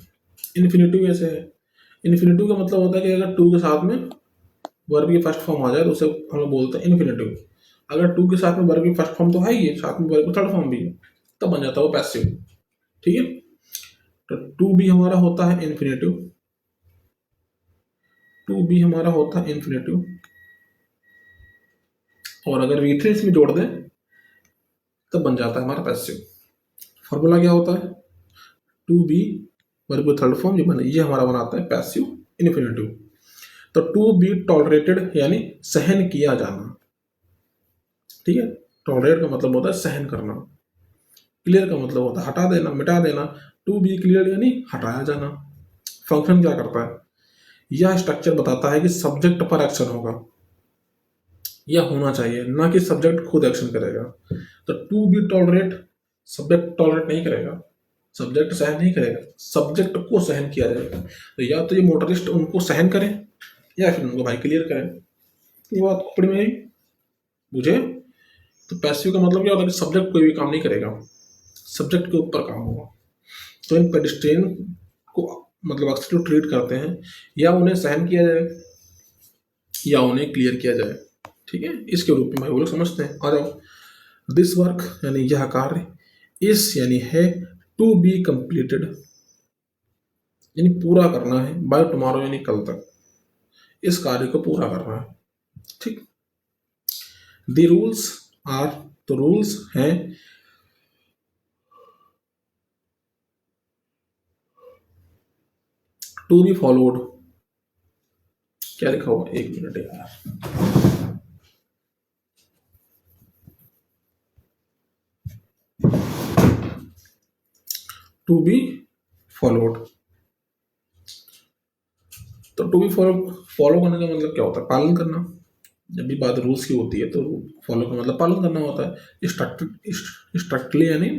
इन्फिनेटिव ऐसे है, इन्फिनेटिव का मतलब होता है कि अगर टू के साथ में वर्ब की फर्स्ट फॉर्म आ जाए तो उसे हम लोग बोलते हैं इन्फिनेटिव। अगर टू के साथ में वर्ब की फर्स्ट फॉर्म तो है ही है, साथ में वर्ब की थर्ड फॉर्म भी है, तब बन जाता है वो पैसिव। ठीक है, तो टू बी हमारा होता है इन्फिनेटिव, टू बी हमारा होता है इन्फिनेटिव, और अगर वी थ्री इसमें जोड़ दें तब बन जाता है हमारा पैसिव। फॉर्मूला क्या होता है, to be verb third form, ये हमारा बनाता है पैसिव इन्फिनेटिव। तो टू बी टॉलरेटेड यानी सहन किया जाना, ठीक है। टॉलरेट का मतलब होता है सहन करना, क्लियर का मतलब होता है हटा देना, मिटा देना। टू बी क्लियर यानी हटाया जाना। फंक्शन क्या करता है, यह स्ट्रक्चर बताता है कि सब्जेक्ट पर एक्शन होगा, यह होना चाहिए, ना कि सब्जेक्ट खुद एक्शन करेगा। तो to be tolerate, subject tolerate नहीं करेगा, सब्जेक्ट सहन नहीं करेगा, सब्जेक्ट को सहन किया जाएगा। तो या तो ये मोटरिस्ट उनको सहन करें या फिर उनको भाई क्लियर करें। ये बात खोपड़ी में आई मुझे। तो पैसिव का मतलब क्या होता है कि सब्जेक्ट कोई भी काम नहीं करेगा, सब्जेक्ट के ऊपर काम होगा। तो इन पेडिस्ट्रियन को मतलब अक्सर जो ट्रीट करते हैं, या उन्हें सहन किया जाए या उन्हें क्लियर किया जाए, ठीक है, इसके रूप में भाई वो लोग समझते हैं। आ जाओ। दिस वर्क यानी यह कार्य, इस यानी है, टू बी कंप्लीटेड यानी पूरा करना है, बाय टुमारो यानी कल तक, इस कार्य को पूरा करना है, ठीक। द रूल्स आर, तो रूल्स हैं टू बी फॉलोड। क्या लिखा हुआ, एक मिनट यार, टू बी फॉलोड। तो टू बी फॉलो करने का मतलब क्या होता है, पालन करना। जब भी बात रूल्स की होती है तो फॉलो का मतलब पालन करना होता है, स्ट्रिक्टली यानी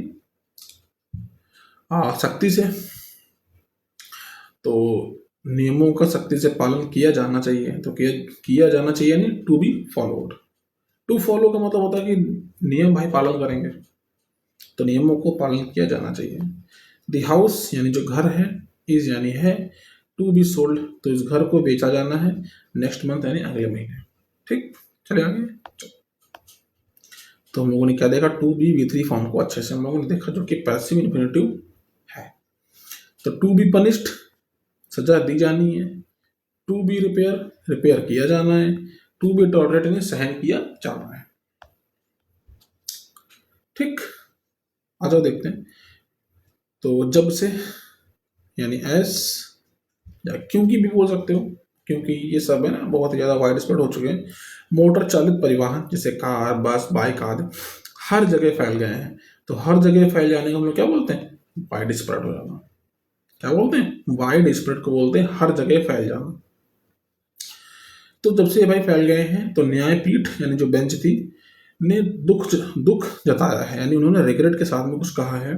सख्ती से। तो नियमों का सख्ती से पालन किया जाना चाहिए, तो किया जाना चाहिए यानी to be followed. To follow का मतलब होता है कि नियम भाई पालन करेंगे, तो नियमों को पालन किया जाना चाहिए। द हाउस यानी जो घर है, इज यानी है, टू बी सोल्ड तो इस घर को बेचा जाना है, नेक्स्ट मंथ यानी अगले महीने, ठीक। चले आगे। तो हम लोगों ने क्या देखा, to be V three form को अच्छे से हम लोगों ने देखा, जो कि पैसिव इन्फिनेटिव है। तो टू बी पनिश्ड सजा दी जानी है, टू बी रिपेयर रिपेयर किया जाना है, टू बी टॉलरेट यानी सहन किया जाना है, ठीक। आ जाओ देखते हैं। तो जब से यानी एस या क्योंकि भी बोल सकते हो, क्योंकि ये सब है ना बहुत ज़्यादा वाइड स्प्रेड हो चुके हैं। मोटर चालित परिवहन जैसे कार, बस, बाइक आदि हर जगह फैल गए हैं। तो हर जगह फैल जाने को हम लोग क्या बोलते हैं, वाइड स्प्रेड हो जाना। क्या बोलते हैं, वाइड स्प्रेड को बोलते हैं हर जगह फैल जाना। तो जब से ये भाई फैल गए हैं, तो न्यायपीठ यानी जो बेंच थी ने दुख जताया है, यानी उन्होंने रिग्रेट के साथ में कुछ कहा है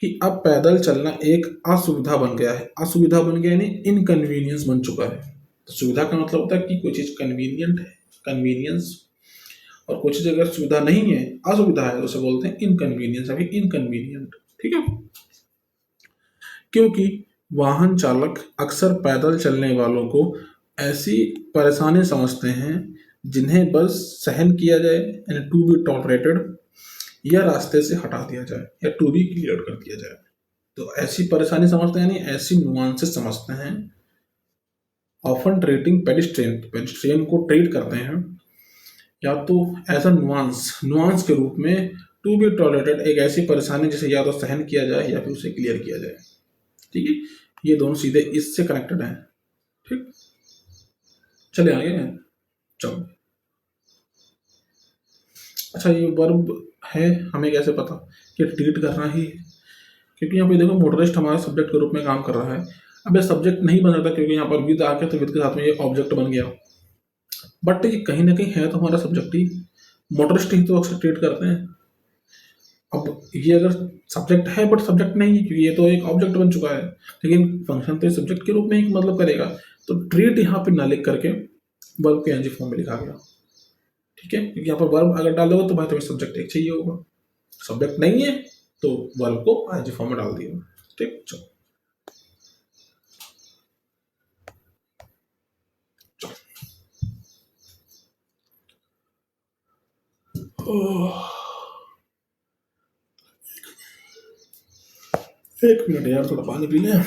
कि अब पैदल चलना एक असुविधा बन गया है। असुविधा बन गया यानी इनकन्वीनियंस बन चुका है। तो सुविधा का मतलब होता है कि कोई चीज कन्वीनियंट है, कन्वीनियंस, और कोई चीज अगर सुविधा नहीं है, असुविधा है, तो उसे बोलते हैं इनकन्वीनियंस, अभी इनकन्वीनियंट, ठीक है। क्योंकि वाहन चालक अक्सर पैदल चलने वालों को ऐसी परेशानी समझते हैं जिन्हें बस सहन किया जाए यानी टू बी टॉलरेटेड, या रास्ते से हटा दिया जाए या टू बी क्लियर कर दिया जाए। तो ऐसी परेशानी समझते हैं यानी ऐसी नुआंसेस समझते हैं। ऑफन ट्रीटिंग पेडिस्ट्रियन, पेडिस्ट्रियन को ट्रीट करते हैं या तो एज अ नुआंस के रूप में, टू बी टॉलरेटेड एक ऐसी परेशानी जिसे या तो सहन किया जाए या फिर उसे क्लियर किया जाए, ठीक है। ये दोनों सीधे इससे कनेक्टेड हैं, ठीक। चले आगे। चलो, अच्छा ये वर्ब है, हमें कैसे पता कि ट्रीट करना ही है? क्योंकि यहाँ पे देखो मोटरिस्ट हमारे सब्जेक्ट के रूप में काम कर रहा है। अब ये सब्जेक्ट नहीं बन सकता क्योंकि यहाँ पर विद आ गया, तो विद के साथ में ये ऑब्जेक्ट बन गया। बट ये कहीं ना कहीं है तो हमारा सब्जेक्ट ही, मोटरिस्ट ही तो अक्सर ट्रीट करते हैं। अब ये अगर सब्जेक्ट है बट सब्जेक्ट नहीं है, क्योंकि ये तो एक ऑब्जेक्ट बन चुका है, लेकिन फंक्शन तो सब्जेक्ट के रूप में ही मतलब करेगा। तो ट्रीट यहाँ पे ना लिख करके वर्ब के एनजी फॉर्म में लिखा गया, ठीक है। क्योंकि यहाँ पर वर्ब अगर डाल दोगे तो भाई तुम्हें सब्जेक्ट एक चाहिए होगा, सब्जेक्ट नहीं है तो वर्ब को आईएनजी फॉर्म में डाल दिया, ठीक। चलो एक मिनट यार, थोड़ा पानी पी लें।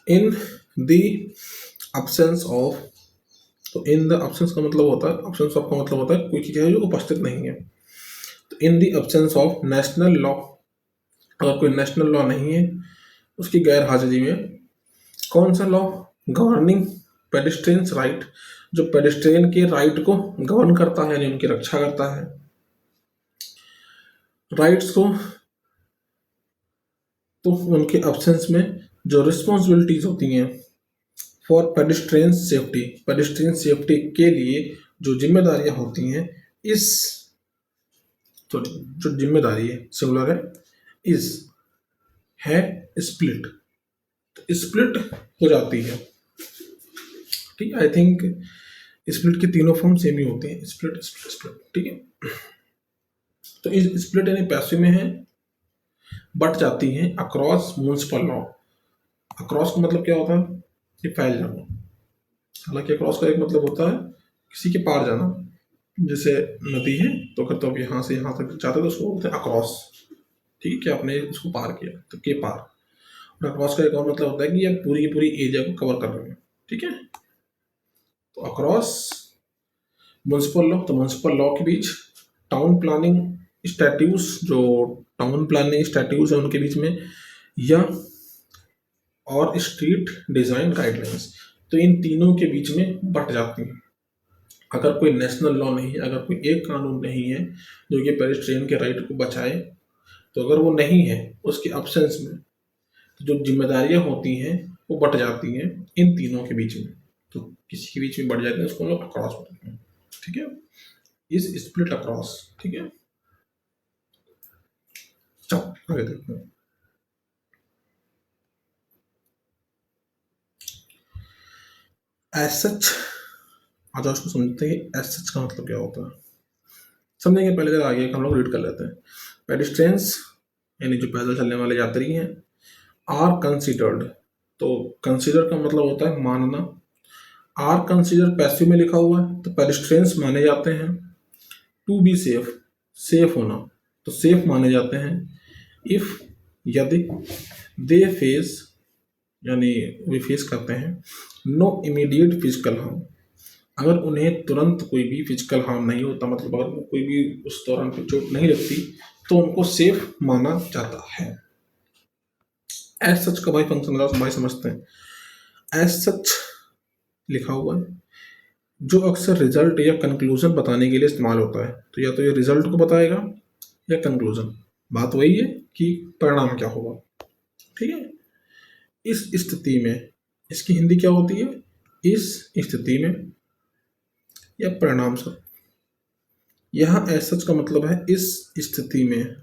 इन द absence ऑफ, तो इन द absence का मतलब होता है, absence ऑफ का मतलब होता है कोई चीज़ है जो उपस्थित नहीं है। तो in the absence of national law, अगर कोई नेशनल लॉ नहीं है उसकी गैर हाजिरी में कौन सा लॉ गवर्निंग पेडिस्ट्रियंस राइट, जो पेडिस्ट्रियन के राइट को गवर्न करता है यानी उनकी रक्षा करता है, राइट्स को, तो उनके एब्सेंस में जो रिस्पॉन्सिबिलिटीज होती हैं for pedestrian safety, pedestrian safety के लिए जो जिम्मेदारियां होती हैं, इस जो जिम्मेदारी है सिंगुलर है, इस है स्प्लिट, तो स्प्लिट हो जाती है। ठीक है, आई थिंक स्प्लिट के तीनों फॉर्म सेम ही होते हैं, स्प्लिट स्प्लिट स्प्लिट। ठीक है, तो इस स्प्लिट यानी पैसिव में है, बट जाती हैं अक्रॉस म्युनिसिपल लॉ। अक्रॉस का मतलब क्या होता है, ये फैल जाना। हालांकि अक्रॉस का एक मतलब होता है किसी के पार जाना, जैसे नदी है तो अगर तो अब यहाँ से यहाँ तक जाते तो उसको बोलते हैं अक्रॉस। ठीक है, कि आपने इसको पार किया तो के पार। और अक्रॉस का एक और मतलब होता है कि आप पूरी की पूरी एरिया को कवर कर रहे हैं। ठीक है, तो अक्रॉस म्युनिसिपल लॉ, तो म्युनिसिपल लॉ के बीच टाउन प्लानिंग स्टैट्यूट्स, जो टाउन प्लानिंग स्टैट्यूट्स है उनके बीच में, या और स्ट्रीट डिजाइन गाइडलाइंस, तो इन तीनों के बीच में बट जाती हैं। अगर कोई नेशनल लॉ नहीं है, अगर कोई एक कानून नहीं है जो कि पेडिस्ट्रियन के राइट को बचाए, तो अगर वो नहीं है उसके अब्सेंस में तो जो जिम्मेदारियां होती हैं वो बट जाती हैं इन तीनों के बीच में। तो किसी के बीच में बढ़ जाते हैं उसको हम लोग अक्रॉस बोलते हैं। ठीक है, इस स्प्लिट अक्रॉस। ठीक है, चलो आगे देखते हैं। एज सच, आज उसको समझते हैं एज सच का मतलब क्या होता है। समझेंगे पहले, जरा आगे हम लोग रीड कर लेते हैं। पेडिस्ट्रियंस यानी जो पैदल चलने वाले यात्री हैं, आर कंसिडर्ड, तो कंसिडर का मतलब होता है मानना। आर कंसिडर पैसिव में लिखा हुआ है तो पेडिस्ट्रियंस माने जाते हैं। टू बी सेफ, सेफ होना, तो सेफ माने जाते हैं। इफ, यदि, दे फेस, यानी वे फेस करते हैं नो इमीडिएट फिजिकल हार्म, अगर उन्हें तुरंत कोई भी फिजिकल हार्म नहीं होता, मतलब अगर कोई भी उस दौरान पे चोट नहीं लगती तो उनको सेफ माना जाता है। एज सच का भाई फंक्शन भाई समझते हैं। एज सच लिखा हुआ है जो अक्सर रिजल्ट या कंक्लूजन बताने के लिए इस्तेमाल होता है, तो या तो ये रिजल्ट को बताएगा या कंक्लूजन, बात वही है कि परिणाम क्या होगा। ठीक है, इस स्थिति में इसकी हिंदी क्या होती है, इस स्थिति में या परिणाम स्वरूप। यहाँ एज सच का मतलब है इस स्थिति में।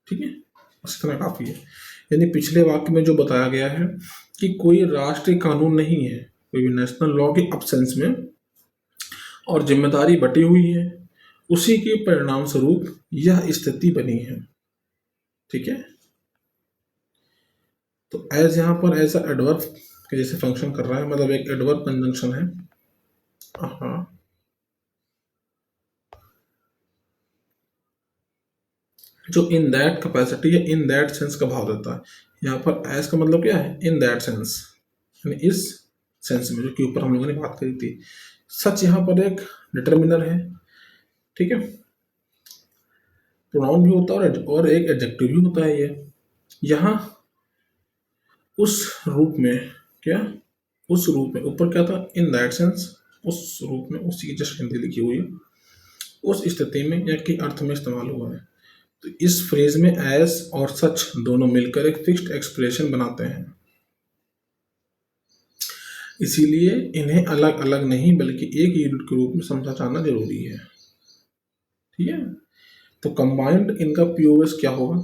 ठीक है, इस तरह काफी है। यानी पिछले वाक्य में जो बताया गया है कि कोई राष्ट्रीय कानून नहीं है, कोई भी नेशनल लॉ के अब्सेंस में, और जिम्मेदारी बटी हुई है, उसी के परिणाम स्वरूप यह स्थिति बनी है। ठीक है, तो एज यहाँ पर एज एडवर्ब के जैसे फंक्शन कर रहा है, मतलब एक एडवर्ब कंजंक्शन है। हाँ, जो इन दैट कैपेसिटी या इन दैट सेंस का भाव देता है। यहाँ पर एज का मतलब क्या है, इन दैट सेंस, यानी इस सेंस में, जो कि ऊपर हम लोगों ने बात करी थी। सच यहाँ पर एक डिटर्मिनर है। ठीक है, प्रोनाउन भी होता है और एक एडजेक्टिव भी होता है। ये यहाँ उस रूप में, क्या उस रूप में, ऊपर क्या था, इन दैट सेंस, उस रूप में, उसी की जस्ट हिंदी लिखी हुई है, उस स्थिति में या के अर्थ में इस्तेमाल हुआ है। तो इस फ्रेज में एज और सच दोनों मिलकर एक फिक्स्ड एक्सप्रेशन बनाते हैं, इसीलिए इन्हें अलग अलग नहीं बल्कि एक यूनिट के रूप में समझा जाना जरूरी है। ठीक है, तो कंबाइंड इनका पीओएस क्या होगा,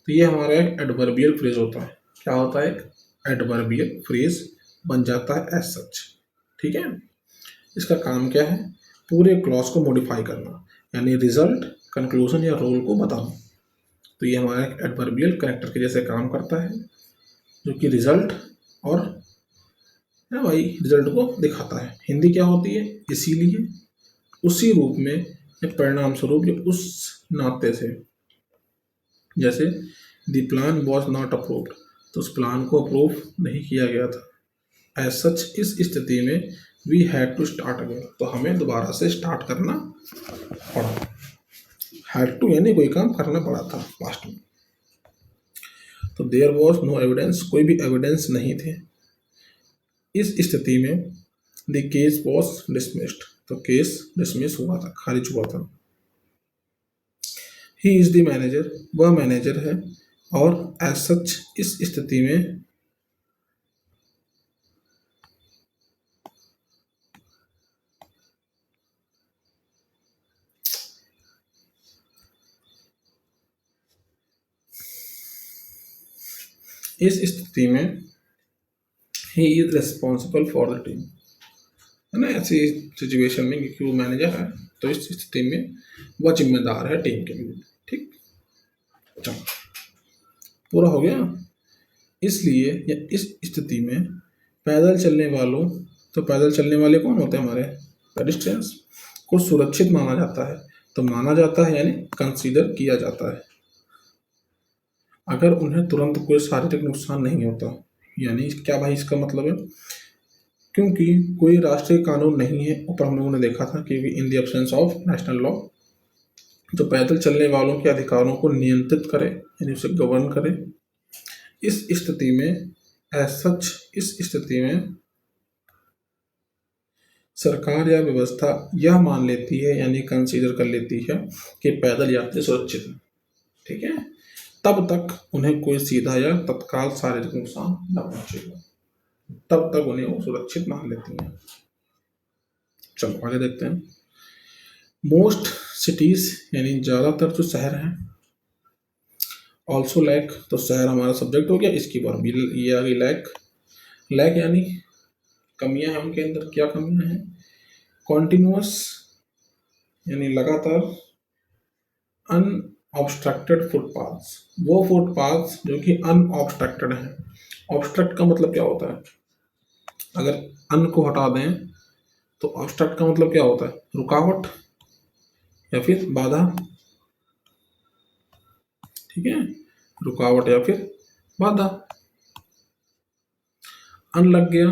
तो ये हमारा एक एडवर्बियल फ्रेज होता है। क्या होता है, एक एडवर्बियल फ्रेज बन जाता है एज सच। ठीक है, इसका काम क्या है, पूरे क्लॉज को मॉडिफाई करना, यानी रिजल्ट, कंक्लूजन या रोल को बताना। तो ये हमारा एक एडवर्बियल कनेक्टर के जैसे काम करता है, जो कि रिजल्ट और भाई रिजल्ट को दिखाता है। हिंदी क्या होती है, इसीलिए, उसी रूप में या परिणाम स्वरूप या उस नाते से, जैसे the plan was not approved, तो उस प्लान को अप्रूव नहीं किया गया था। एज सच इस स्थिति में we had to start again, तो हमें दोबारा से स्टार्ट करना पड़ा। हैड टू यानी कोई काम करना पड़ा था पास्ट में। तो देयर वॉज नो एविडेंस, कोई भी एविडेंस नहीं थे। इस स्थिति में द केस वॉज डिसमिस्ड, तो केस डिसमिस हुआ था, खारिज हुआ था। ही इज द मैनेजर, वह मैनेजर है, और एज सच इस स्थिति में he is responsible for the team, है ना। ऐसी सिचुएशन में क्योंकि वो मैनेजर है तो इस स्थिति में वह जिम्मेदार है टीम के लिए। ठीक, चलो पूरा हो गया। इसलिए या इस स्थिति में पैदल चलने वालों, तो पैदल चलने वाले कौन होते हैं हमारे पेडिस्ट्रियंस, को सुरक्षित माना जाता है। तो माना जाता है यानी कंसीडर किया जाता है अगर उन्हें तुरंत कोई शारीरिक नुकसान नहीं होता। यानी क्या भाई इसका मतलब है, क्योंकि कोई राष्ट्रीय कानून नहीं है, ऊपर हम लोगों ने देखा था कि in the absence of national law, जो पैदल चलने वालों के अधिकारों को नियंत्रित करे यानी उसे गवर्न करे। इस स्थिति में एज सच इस स्थिति में सरकार या व्यवस्था यह मान लेती है यानी कंसीडर कर लेती है कि पैदल यात्री सुरक्षित है। ठीक है, तब तक उन्हें कोई सीधा या तत्काल शारीरिक नुकसान न पहुंचेगा, तब तक उन्हें वो सुरक्षित मान लेती हैं। चलो आगे देखते हैं। मोस्ट सिटीज यानी ज़्यादातर जो शहर हैं, ऑल्सो लैक, तो शहर हमारा सब्जेक्ट हो गया, इसकी बार ये आ गई लैक। लैक यानी कमियां हैं, उनके अंदर क्या कमियां हैं। कॉन्टिन्यूअस यानी लगातार, अनऑब्स्ट्रक्टेड फुटपाथ्स, वो फुटपाथ्स जो कि अनऑब्स्ट्रक्टेड हैं। ऑब्स्ट्रक्ट का मतलब क्या होता है, अगर अन को हटा दें तो ऑब्स्ट्रक्ट का मतलब क्या होता है, रुकावट या फिर बाधा। ठीक है, रुकावट या फिर बाधा। अन लग गया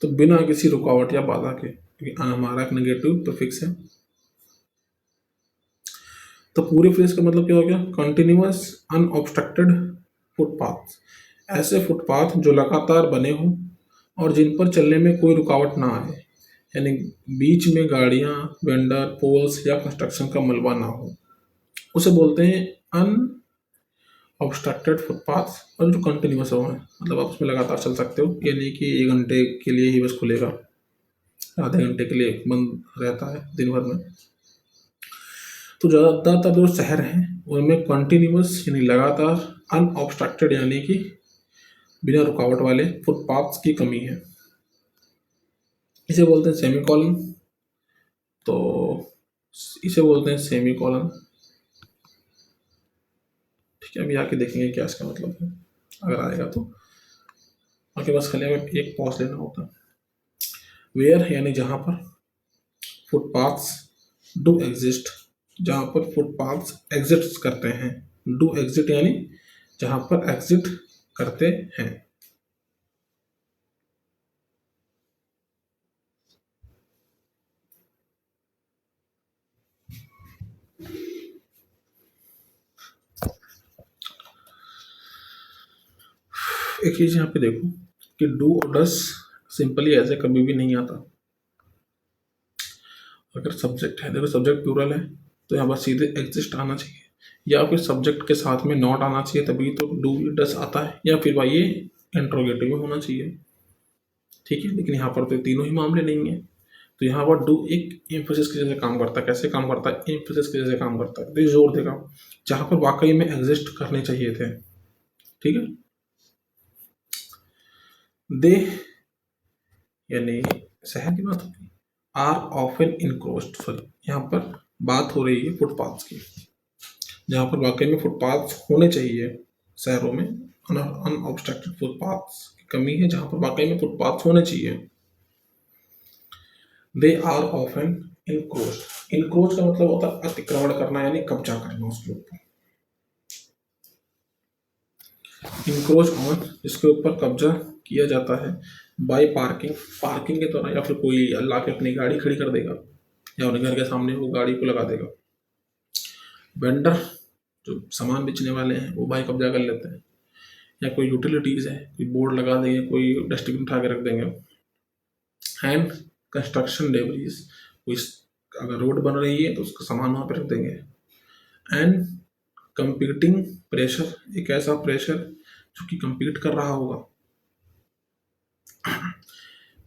तो बिना किसी रुकावट या बाधा के, क्योंकि अन हमारा एक नेगेटिव प्रीफिक्स है। तो पूरे फ्रेज का मतलब क्या हो गया, कंटिन्यूअस अनऑब्स्ट्रक्टेड फुटपाथ, ऐसे फुटपाथ जो लगातार बने हों और जिन पर चलने में कोई रुकावट ना आए, यानी बीच में गाड़ियां, वेंडर, पोल्स या कंस्ट्रक्शन का मलबा ना हो, उसे बोलते हैं अनऑब्स्ट्रक्टेड फुटपाथ। और जो कंटिन्यूअस हो है मतलब आप उसमें लगातार चल सकते हो, ये नहीं कि 1 घंटे के लिए ही बस खुलेगा, आधे घंटे के लिए बंद रहता है दिन भर में। तो ज़्यादातर जो शहर हैं उनमें कंटिन्यूअस यानी लगातार, अनऑब्स्ट्रक्टेड यानी कि बिना रुकावट वाले फुटपाथ्स की कमी है। इसे बोलते हैं सेमी कॉलन, तो इसे बोलते हैं सेमी कॉलन। ठीक है, अभी आके देखेंगे क्या इसका मतलब है, अगर आएगा तो। आगे बस खाली हमें एक पॉज लेना होता है। वेयर यानी जहाँ पर, फुटपाथ्स डू एग्जिस्ट, जहाँ पर फुटपाथ्स एग्जिस्ट करते हैं। डू एग्जिट यानी जहाँ पर एग्जिट करते हैं। एक चीज यहाँ पे देखो कि डू और डस सिंपली ऐसे कभी भी नहीं आता। अगर सब्जेक्ट है, देखो सब्जेक्ट प्लूरल है तो यहाँ पर सीधे एग्जिस्ट आना चाहिए, या फिर सब्जेक्ट के साथ में नॉट आना चाहिए, तभी तो डू डस आता है, या फिर भाई ये इंट्रोगेटिव में होना चाहिए। ठीक है, लेकिन यहाँ पर तो तीनों ही मामले नहीं है। तो यहाँ पर डू एक एम्फेसिस के जैसे काम करता है। कैसे काम करता है, एम्फेसिस के जैसे काम करता है, तो जोर देगा जहाँ पर वाकई में एग्जिस्ट करने चाहिए थे। ठीक है, दे यानी शहर की बात होती है, आर ऑफन इनक्रोच्ड, सॉरी यहाँ पर बात हो रही है फुटपाथ्स की, जहाँ पर वाकई में फुटपाथ्स होने चाहिए शहरों में। अनऑब्स्ट्रक्टेड फुटपाथ्स की कमी है जहाँ पर वाकई में फुटपाथ्स होने चाहिए। दे आर ऑफन इनक्रोच्ड, इनक्रोच का मतलब होता है अतिक्रमण करना यानी कब्जा करना उसके ऊपर। इंक्रोच ऑन, जिसके ऊपर कब्जा किया जाता है, बाय पार्किंग, पार्किंग के द्वारा, या फिर कोई अल्लाह के अपनी गाड़ी खड़ी कर देगा या उन्हें घर के सामने वो गाड़ी को लगा देगा। वेंडर, जो सामान बेचने वाले हैं वो भाई कब्जा कर लेते हैं, या कोई यूटिलिटीज़ है, कोई बोर्ड लगा देंगे, कोई डस्टबिन उठा के रख देंगे। एंड कंस्ट्रक्शन डेब्रीज, कोई अगर रोड बन रही है तो उसका सामान वहाँ पर रख देंगे। एंड कंपीटिंग प्रेशर, एक ऐसा प्रेशर जो कि कंपीट कर रहा होगा,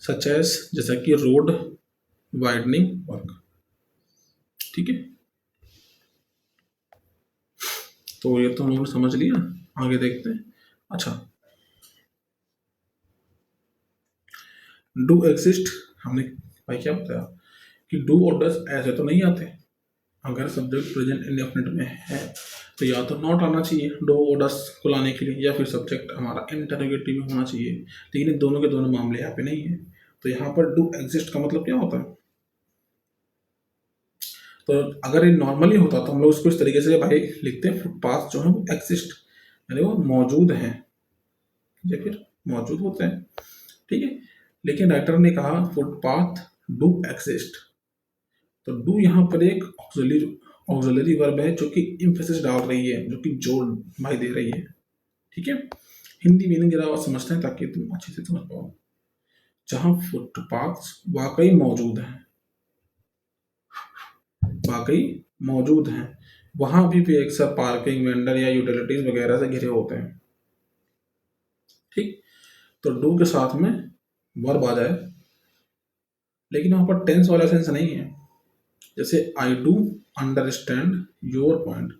सच एज, जैसा कि रोड वाइडनिंग वर्क। ठीक है, तो ये तो हम लोगों ने समझ लिया, आगे देखते हैं। अच्छा, डू एग्जिस्ट, हमने भाई क्या बताया कि डू और डज ऐसे तो नहीं आते। अगर सब्जेक्ट प्रेजेंट इंडेफिनिट में है तो या तो नॉट आना चाहिए डू और डज को लाने के लिए, या फिर सब्जेक्ट हमारा इंटरोगेटिव में होना चाहिए, लेकिन इन दोनों के दोनों मामले यहाँ पे नहीं है। तो यहाँ पर डू एग्जिस्ट का मतलब क्या होता है? तो अगर ये नॉर्मली होता तो हम लोग इसको इस तरीके से भाई लिखते हैं, फुटपाथ जो है वो एग्जिस्ट, यानी वो मौजूद हैं या फिर मौजूद होते हैं। ठीक है, लेकिन राइटर ने कहा फुटपाथ डू एग्जिस्ट, तो डू यहाँ पर एक ऑक्सिलरी वर्ब है जो कि एम्फेसिस डाल रही है, जो कि जोर भाई दे रही है। ठीक है, हिंदी मीनिंग जरा और समझते हैं ताकि तुम अच्छे से समझ पाओ। जहां फुटपाथ वाकई मौजूद हैं, वाकई मौजूद हैं, वहां भी अक्सर पार्किंग, वेंडर या यूटिलिटीज वगैरह से घिरे होते हैं। ठीक, तो डू के साथ में वर्ब आ जाए, लेकिन वहां पर टेंस वाला सेंस नहीं है। जैसे I do understand your point,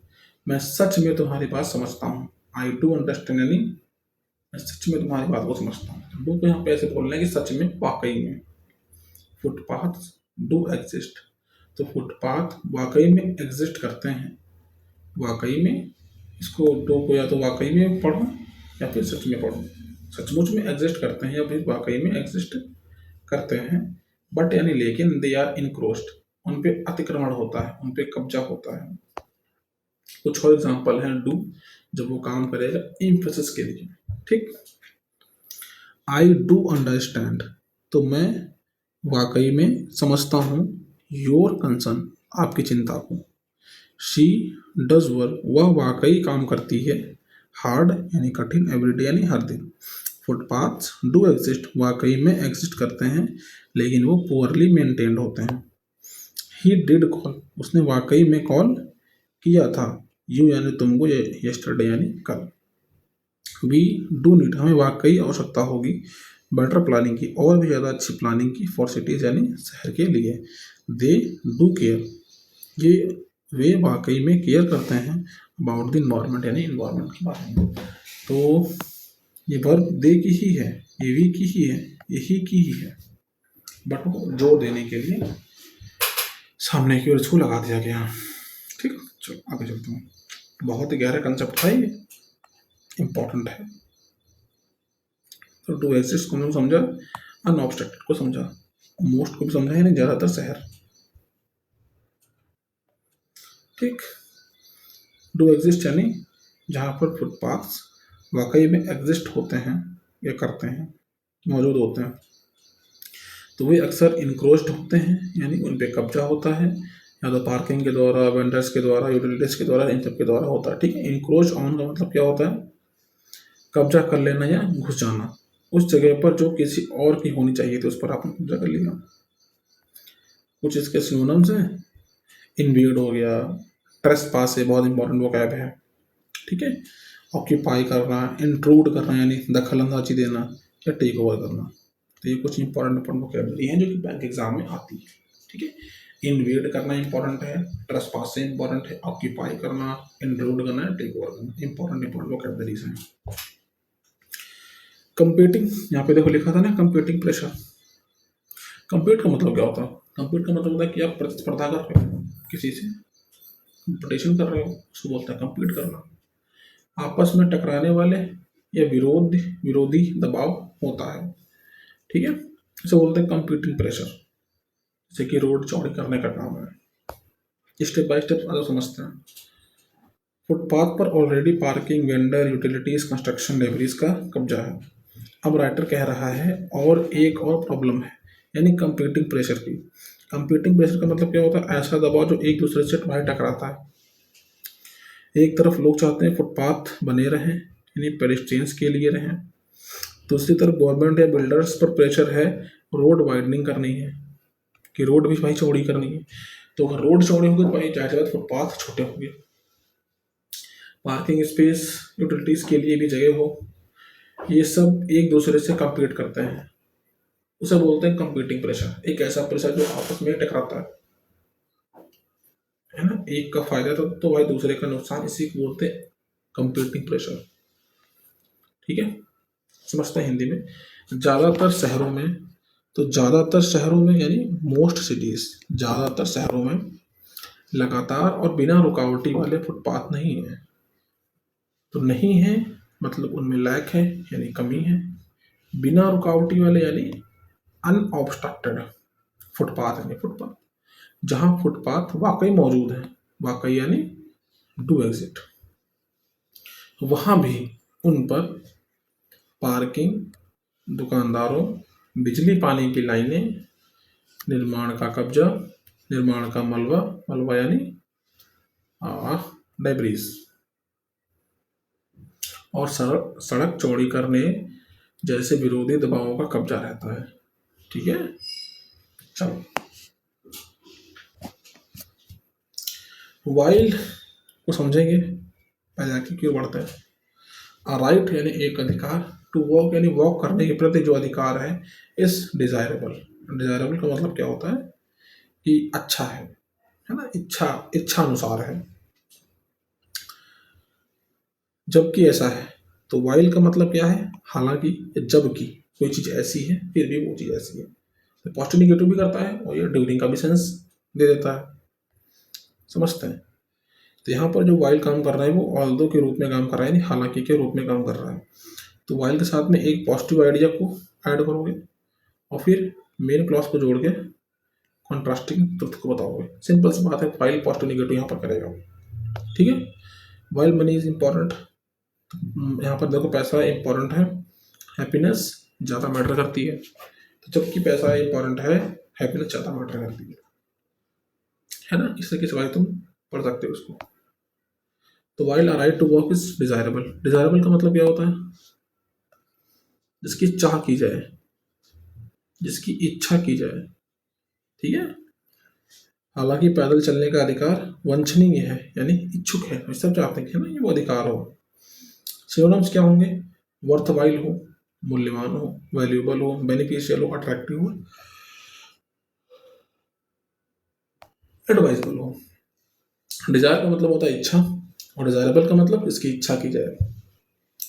मैं सच में तुम्हारी बात समझता हूँ। आई डू अंडरस्टैंड यानी मैं सच में तुम्हारी बात को समझता हूँ। डू को यहाँ पे ऐसे बोलना है कि सच में, वाकई में। फुटपाथ डू एग्जिस्ट, तो फुटपाथ वाकई में एग्जिस्ट करते हैं, वाकई में। इसको डू को या तो वाकई में पढ़ो या फिर सच में पढ़ो। सचमुच में एग्जिस्ट करते हैं या फिर वाकई में एग्जिस्ट करते हैं। बट यानी लेकिन दे आर इनक्रोच्ड, उन पे अतिक्रमण होता है, उन पे कब्जा होता है। कुछ और एग्जांपल हैं डू जब वो काम करेगा एम्फेसिस के लिए। ठीक, आई डू अंडरस्टैंड, तो मैं वाकई में समझता हूँ, योर कंसर्न, आपकी चिंता को। शी डज वर्क, वह वाकई काम करती है, हार्ड यानी कठिन, एवरीडे यानी हर दिन। फुटपाथ्स डू एग्जिस्ट, वाकई में एग्जिस्ट करते हैं, लेकिन वो पुअरली मेंटेन्ड होते हैं। ही डिड कॉल, उसने वाकई में कॉल किया था, यू यानी तुमको, यस्टरडे यानी कल। वी डू नीड, हमें वाकई आवश्यकता होगी, बेटर प्लानिंग की, और भी ज़्यादा अच्छी प्लानिंग की, फॉर सिटीज़ यानी शहर के लिए। दे डू केयर, ये वे वाकई में केयर करते हैं, अबाउट द इन्वायरमेंट यानी इन्वायरमेंट के बारे में। तो ये वर्ब दे की ही है, ये वी की ही है, यही की ही है, बट वो जोर देने के लिए सामने की ओर इसको लगा दिया गया। ठीक, चलो आगे चलते हैं। बहुत ही गहरा कंसेप्ट है ये, इम्पोर्टेंट है। तो टू एग्जिस्ट को हमने समझा, अनऑब्स्ट्रक्टेड को समझा, मोस्ट को भी समझा है, नहीं ज़्यादातर शहर। ठीक, डू एग्जिस्ट यानी जहाँ पर फुटपाथ्स वाकई में एग्जिस्ट होते हैं या करते हैं, मौजूद होते हैं, तो वे अक्सर इनक्रोच्ड होते हैं, यानी उन पर कब्जा होता है, या तो पार्किंग के द्वारा, वेंडर्स के द्वारा, यूटिलिटीज के द्वारा, इन सब के द्वारा होता है। ठीक है, इनक्रोच ऑन का मतलब क्या होता है? कब्जा कर लेना या घुस जाना उस जगह पर जो किसी और की होनी चाहिए थी, उस पर आपने कब्जा कर लिया। कुछ इसके सिनोनिम्स हैं, इन्वेड हो गया, ट्रेसपास है, बहुत इंपॉर्टेंट वोकैब है। ठीक है, ऑक्यूपाई करना, इंट्रूड करना यानी दखल अंदाजी देना, या टेक ओवर करना। तो ये कुछ इंपॉर्टेंट वोकैबलरी हैं जो कि बैंक एग्जाम में आती है। ठीक है, इन्वेड करना इंपॉर्टेंट है, ट्रेसपास से इंपॉर्टेंट है, ऑक्यूपाई करना, इंट्रूड करना, टेक ओवर करना, इंपॉर्टेंट वोकैबलरीज हैं। कंपीटिंग, यहाँ पे देखो लिखा था ना, कंपीटिंग प्रेशर। कंपीट का मतलब क्या होता है? कंपीट का मतलब होता है कि आप प्रतिस्पर्धा कर रहे हो किसी से, कंपटीशन कर रहे हो, उसको बोलता है कंपीट करना। आपस में टकराने वाले या विरोधी दबाव होता है। ठीक है, इसे बोलते हैं कंपीटिंग प्रेशर। जैसे कि रोड चौड़ी करने का काम है। स्टेप बाय स्टेप आगे समझते हैं। फुटपाथ पर already parking, vendor, utilities, construction labourers का कब्जा है। अब राइटर कह रहा है और एक और प्रॉब्लम है, यानी कंपीटिंग प्रेशर की। कंपीटिंग प्रेशर का मतलब क्या होता है? ऐसा दबाव जो एक दूसरे से भाई टकराता है। एक तरफ लोग चाहते हैं फुटपाथ बने रहें, यानी पेडेस्ट्रियंस के लिए रहें। दूसरी तरफ गवर्नमेंट या बिल्डर्स पर प्रेशर है, रोड वाइडनिंग करनी है, कि रोड भी भाई चौड़ी करनी है। तो अगर रोड चौड़ी होगी तो भाई जाहिर बात फुटपाथ छोटे होंगे। पार्किंग स्पेस, यूटिलिटीज के लिए भी जगह हो, ये सब एक दूसरे से कंपीट करते हैं, उसे बोलते हैं कंपीटिंग प्रेशर। एक ऐसा प्रेशर जो आपस में टकराता है ना, एक का फायदा तो भाई दूसरे का नुकसान, इसी को बोलते हैं कंपीटिंग प्रेशर। ठीक है, समझते हैं हिंदी में। ज़्यादातर शहरों में यानी मोस्ट सिटीज, ज़्यादातर शहरों में लगातार और बिना रुकावटी वाले फुटपाथ नहीं है। तो नहीं है मतलब उनमें लैक है, यानी कमी है। बिना रुकावटी वाले यानी अनऑब्स्ट्रक्टेड फुटपाथ, यानी फुटपाथ जहाँ फुटपाथ वाकई मौजूद है, वाकई यानी डू एग्जिट, वहाँ भी उन पर पार्किंग, दुकानदारों, बिजली पानी की लाइनें, निर्माण का कब्जा, निर्माण का मलबा, मलबा यानी डेब्रीज, और सड़क चौड़ी करने जैसे विरोधी दबावों का कब्जा रहता है। ठीक है, चलो वाइल्ड को समझेंगे पहले आके क्यों बढ़ता है। राइट यानी एक अधिकार, टू वॉक यानी वॉक करने के प्रति जो अधिकार है, इस डिजायरेबल। डिजायरेबल का मतलब क्या होता है कि अच्छा है ना, इच्छा अनुसार है। जबकि ऐसा है, तो वाइल का मतलब क्या है? हालांकि, जबकि कोई चीज ऐसी है फिर भी वो चीज ऐसी है। तो पॉजिटिव निगेटिव भी करता है और ये ड्यूरिंग का भी सेंस दे देता है। समझते हैं। तो यहाँ पर जो वाइल काम कर रहा है वो ऑल्दो के रूप में काम कर रहा है, यानी हालांकि के रूप में काम कर रहा है। तो वाइल के साथ में एक पॉजिटिव आइडिया को ऐड करोगे और फिर मेन क्लॉज को जोड़ के कॉन्ट्रास्टिंग ट्रुथ को बताओगे। सिंपल सी बात है, वाइल पॉजिटिव निगेटिव यहाँ पर करेगा। ठीक है, वाइल मनी इज इंपॉर्टेंट, यहाँ पर देखो पैसा इंपॉर्टेंट है, हैप्पीनेस ज़्यादा मैटर करती है। तो जबकि पैसा इंपॉर्टेंट है, हैप्पीनेस ज़्यादा मैटर करती है ना। इस तरीके से भाई तुम पढ़ सकते हो उसको। तो while a right to walk is desirable. Desirable का मतलब क्या होता है? जिसकी चाह की जाए, जिसकी इच्छा की जाए। ठीक है, हालांकि पैदल चलने का अधिकार वांछनीय है, यानी इच्छुक है, सब चाहते हैं ना ये वो अधिकार हो। सिनोनिम्स क्या होंगे? वर्थ वाइल हो, मूल्यवान हो, वैल्यूएबल हो, बेनिफिशियल हो, अट्रैक्टिव हो, एडवाइजेबल हो। डिजायर का मतलब होता है इच्छा, और डिजायरेबल का मतलब इसकी इच्छा की जाए।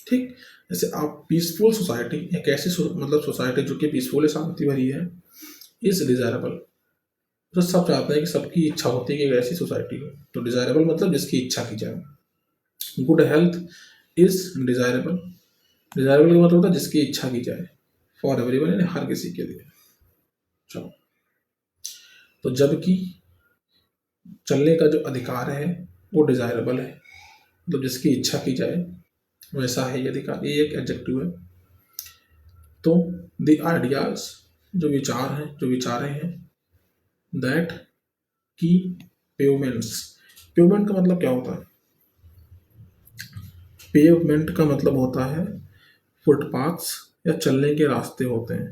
ठीक, जैसे आप पीसफुल सोसाइटी, एक ऐसी मतलब सोसाइटी जो कि पीसफुल है, शांति भरी है, इज डिजायरेबल। तो सब चाहते हैं कि सबकी इच्छा होती है कि एक ऐसी सोसाइटी हो। तो डिजायरेबल मतलब जिसकी इच्छा की जाए। Good health is desirable. Desirable का मतलब होता है जिसकी इच्छा की जाए, फॉर एवरीवन यानी हर किसी के लिए। चलो, तो जबकि चलने का जो अधिकार है वो डिजायरेबल है, मतलब जिसकी इच्छा की जाए वैसा है ये अधिकार, ये एक एडजेक्टिव है। तो द आइडियाज, जो विचार हैं, जो विचारे हैं, दैट की पेवमेंट्स। पेवमेंट का मतलब क्या होता है? पेवमेंट का मतलब होता है फुटपाथ्स या चलने के रास्ते होते हैं।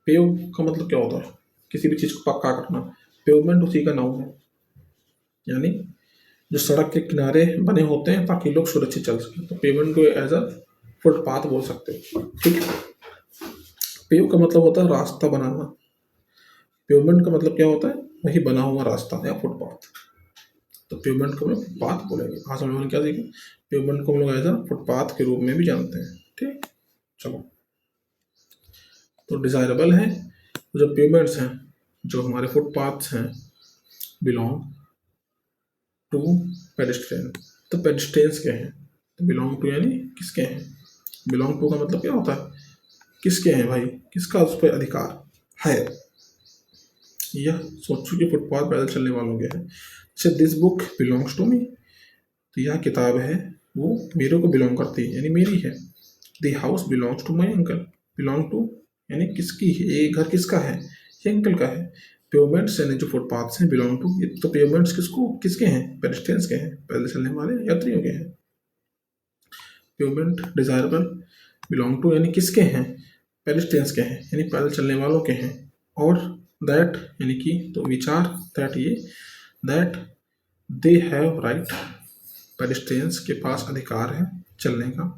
पेव का मतलब क्या होता है? किसी भी चीज को पक्का करना। पेवमेंट उसी का नाम है, यानी जो सड़क के किनारे बने होते हैं ताकि लोग सुरक्षित चल सकें। तो पेवमेंट को एज अ फुटपाथ बोल सकते हो। ठीक है, पेव का मतलब होता है रास्ता बनाना। पेवमेंट का मतलब क्या होता है? वही बना हुआ रास्ता या फुटपाथ। तो पेवमेंट को हम लोग फुटपाथ बोलेंगे। हाँ, समझ में क्या सीखे? पेवमेंट को हम लोग एज अ फुटपाथ के रूप में भी जानते हैं। ठीक, चलो, तो डिजायरेबल है जो पेवमेंट्स हैं, जो हमारे फुटपाथ्स हैं, बिलोंग टू पेडेस्ट्रियन। तो पेडेस्ट्रियंस क्या हैं? तो बिलोंग टू यानी किसके हैं? बिलोंग टू का मतलब क्या होता है? किसके हैं भाई, किसका उस पर अधिकार है? यह सोचो कि फुटपाथ पैदल चलने वालों के हैं। This book belongs to me, तो यह किताब है वो मेरे को बिलोंग करती है, यानी मेरी है। The house belongs to my uncle. Belong to यानी किसकी है, ये घर किसका है, ये अंकल का है। पेवमेंट्स यानी जो फुटपाथ्स हैं, बिलोंग टू, ये तो पेवमेंट्स किसके हैं, पेडेस्ट्रियंस के हैं, पैदल चलने वाले यात्रियों के हैं। पेवमेंट डिजायरेबल बिलोंग टू यानी किसके हैं, पेडेस्ट्रियंस के हैं, यानी पैदल चलने वालों के हैं। और दैट यानी कि, तो विचार, दैट ये, that they have right, pedestrians के पास अधिकार है चलने का।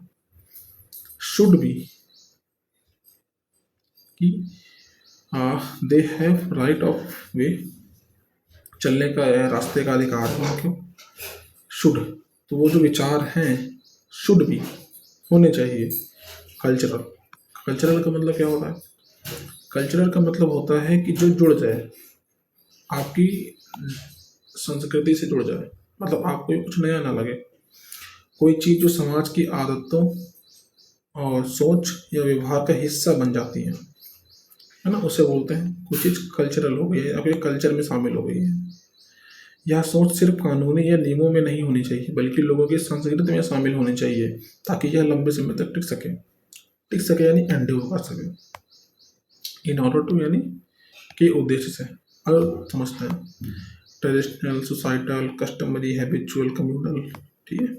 शुड बी कि दे हैव राइट ऑफ वे, चलने का रास्ते का अधिकार है उनको। शुड, तो वो जो विचार हैं शुड बी होने चाहिए। कल्चरल, कल्चरल का मतलब क्या होता है, कल्चरल का मतलब होता है कि जो जुड़ जाए, आपकी संस्कृति से जुड़ जाए, मतलब आपको कुछ नया ना लगे। कोई चीज़ जो समाज की आदतों और सोच या व्यवहार का हिस्सा बन जाती है ना, उसे बोलते हैं कुछ चीज़ कल्चरल हो गई है, अब ये कल्चर में शामिल हो गई है। यह सोच सिर्फ कानूनी या नियमों में नहीं होनी चाहिए, बल्कि लोगों की संस्कृति में शामिल होनी चाहिए, ताकि यह लंबे समय तक टिक सके यानी एंड्योर कर सके। इन ऑर्डर टू यानी के उद्देश्य से, अब समझते हैं। Traditional, societal, customary, habitual, communal, ठीक है।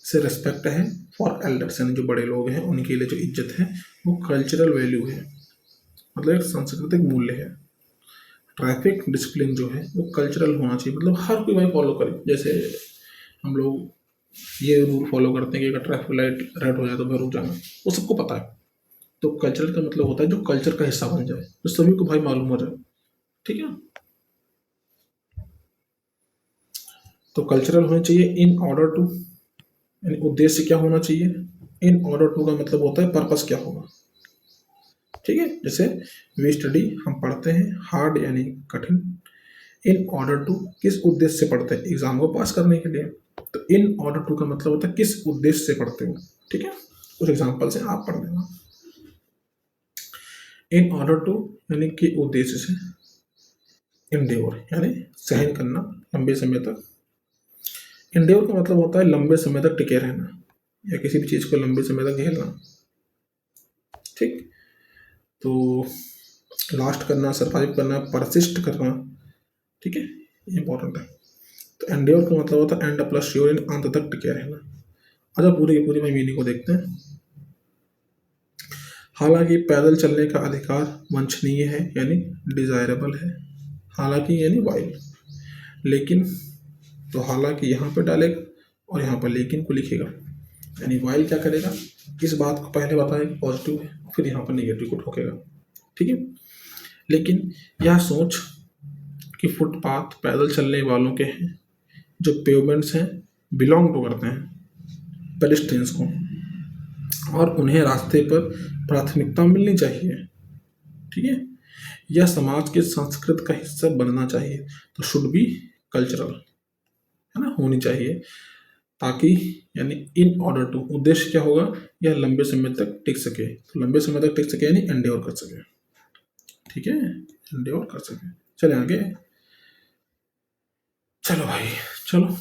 से रिस्पेक्ट है फॉर एल्डर्स, यानी जो बड़े लोग हैं उनके लिए जो इज्जत है वो कल्चरल वैल्यू है, मतलब एक सांस्कृतिक मूल्य है। ट्रैफिक डिसिप्लिन जो है वो कल्चरल होना चाहिए, मतलब हर कोई भाई फॉलो करे। जैसे हम लोग ये रूल फॉलो करते हैं कि अगर ट्रैफिक लाइट रेड हो जाए तो भाई रुक जाना, वो सबको पता है। तो कल्चरल का मतलब होता है जो कल्चर का हिस्सा बन जाए, जो सभी को भाई मालूम हो जाए, ठीक है। तो कल्चरल होना चाहिए इन ऑर्डर टू, यानी उद्देश्य क्या होना चाहिए। इन ऑर्डर टू का मतलब होता है पर्पस क्या होगा, ठीक है। जैसे वी स्टडी, हम पढ़ते हैं, हार्ड यानी कठिन, इन ऑर्डर टू किस उद्देश्य से पढ़ते हैं, एग्जाम को पास करने के लिए। तो इन ऑर्डर टू का मतलब होता है किस उद्देश्य से पढ़ते हो, ठीक है। कुछ एग्जाम्पल से आप पढ़ लेना। इन ऑर्डर टू यानी कि उद्देश्य से। इंड्योर यानी सहन करना लंबे समय तक। इंड्योर का मतलब होता है लंबे समय तक टिके रहना या किसी भी चीज को लंबे समय तक झेलना, ठीक। तो लास्ट करना, सरवाइव करना, परसिस्ट करना, ठीक है, ये इंपॉर्टेंट है। तो एंड्योर का मतलब होता है एंड प्लस श्योर, इन अंत तक टिके रहना। अच्छा, पूरी की पूरी मैं मीनिंग को देखते हैं। हालांकि पैदल चलने का अधिकार वांछनीय है यानी डिजायरेबल है, हालांकि यानी वाइल, लेकिन, तो हालांकि यहाँ पे डालेगा और यहाँ पर लेकिन को लिखेगा, यानी वाइल क्या करेगा, इस बात को पहले बताएगा कि पॉजिटिव है, फिर यहाँ पर नेगेटिव को ठोकेगा, ठीक है। लेकिन यह सोच कि फुटपाथ पैदल चलने वालों के हैं, जो पेवमेंट्स हैं बिलोंग टू करते हैं पेडेस्ट्रियंस को, और उन्हें रास्ते पर प्राथमिकता मिलनी चाहिए, ठीक है। यह समाज के संस्कृत का हिस्सा बनना चाहिए। तो शुड बी कल्चरल, है ना, होनी चाहिए, ताकि, यानी इन ऑर्डर टू, उद्देश्य क्या होगा, यह लंबे समय तक टिक सके। तो लंबे समय तक टिक सके यानी एंड्योर कर सके, ठीक है, एंड्योर कर सके। चले आगे, चलो भाई, चलो।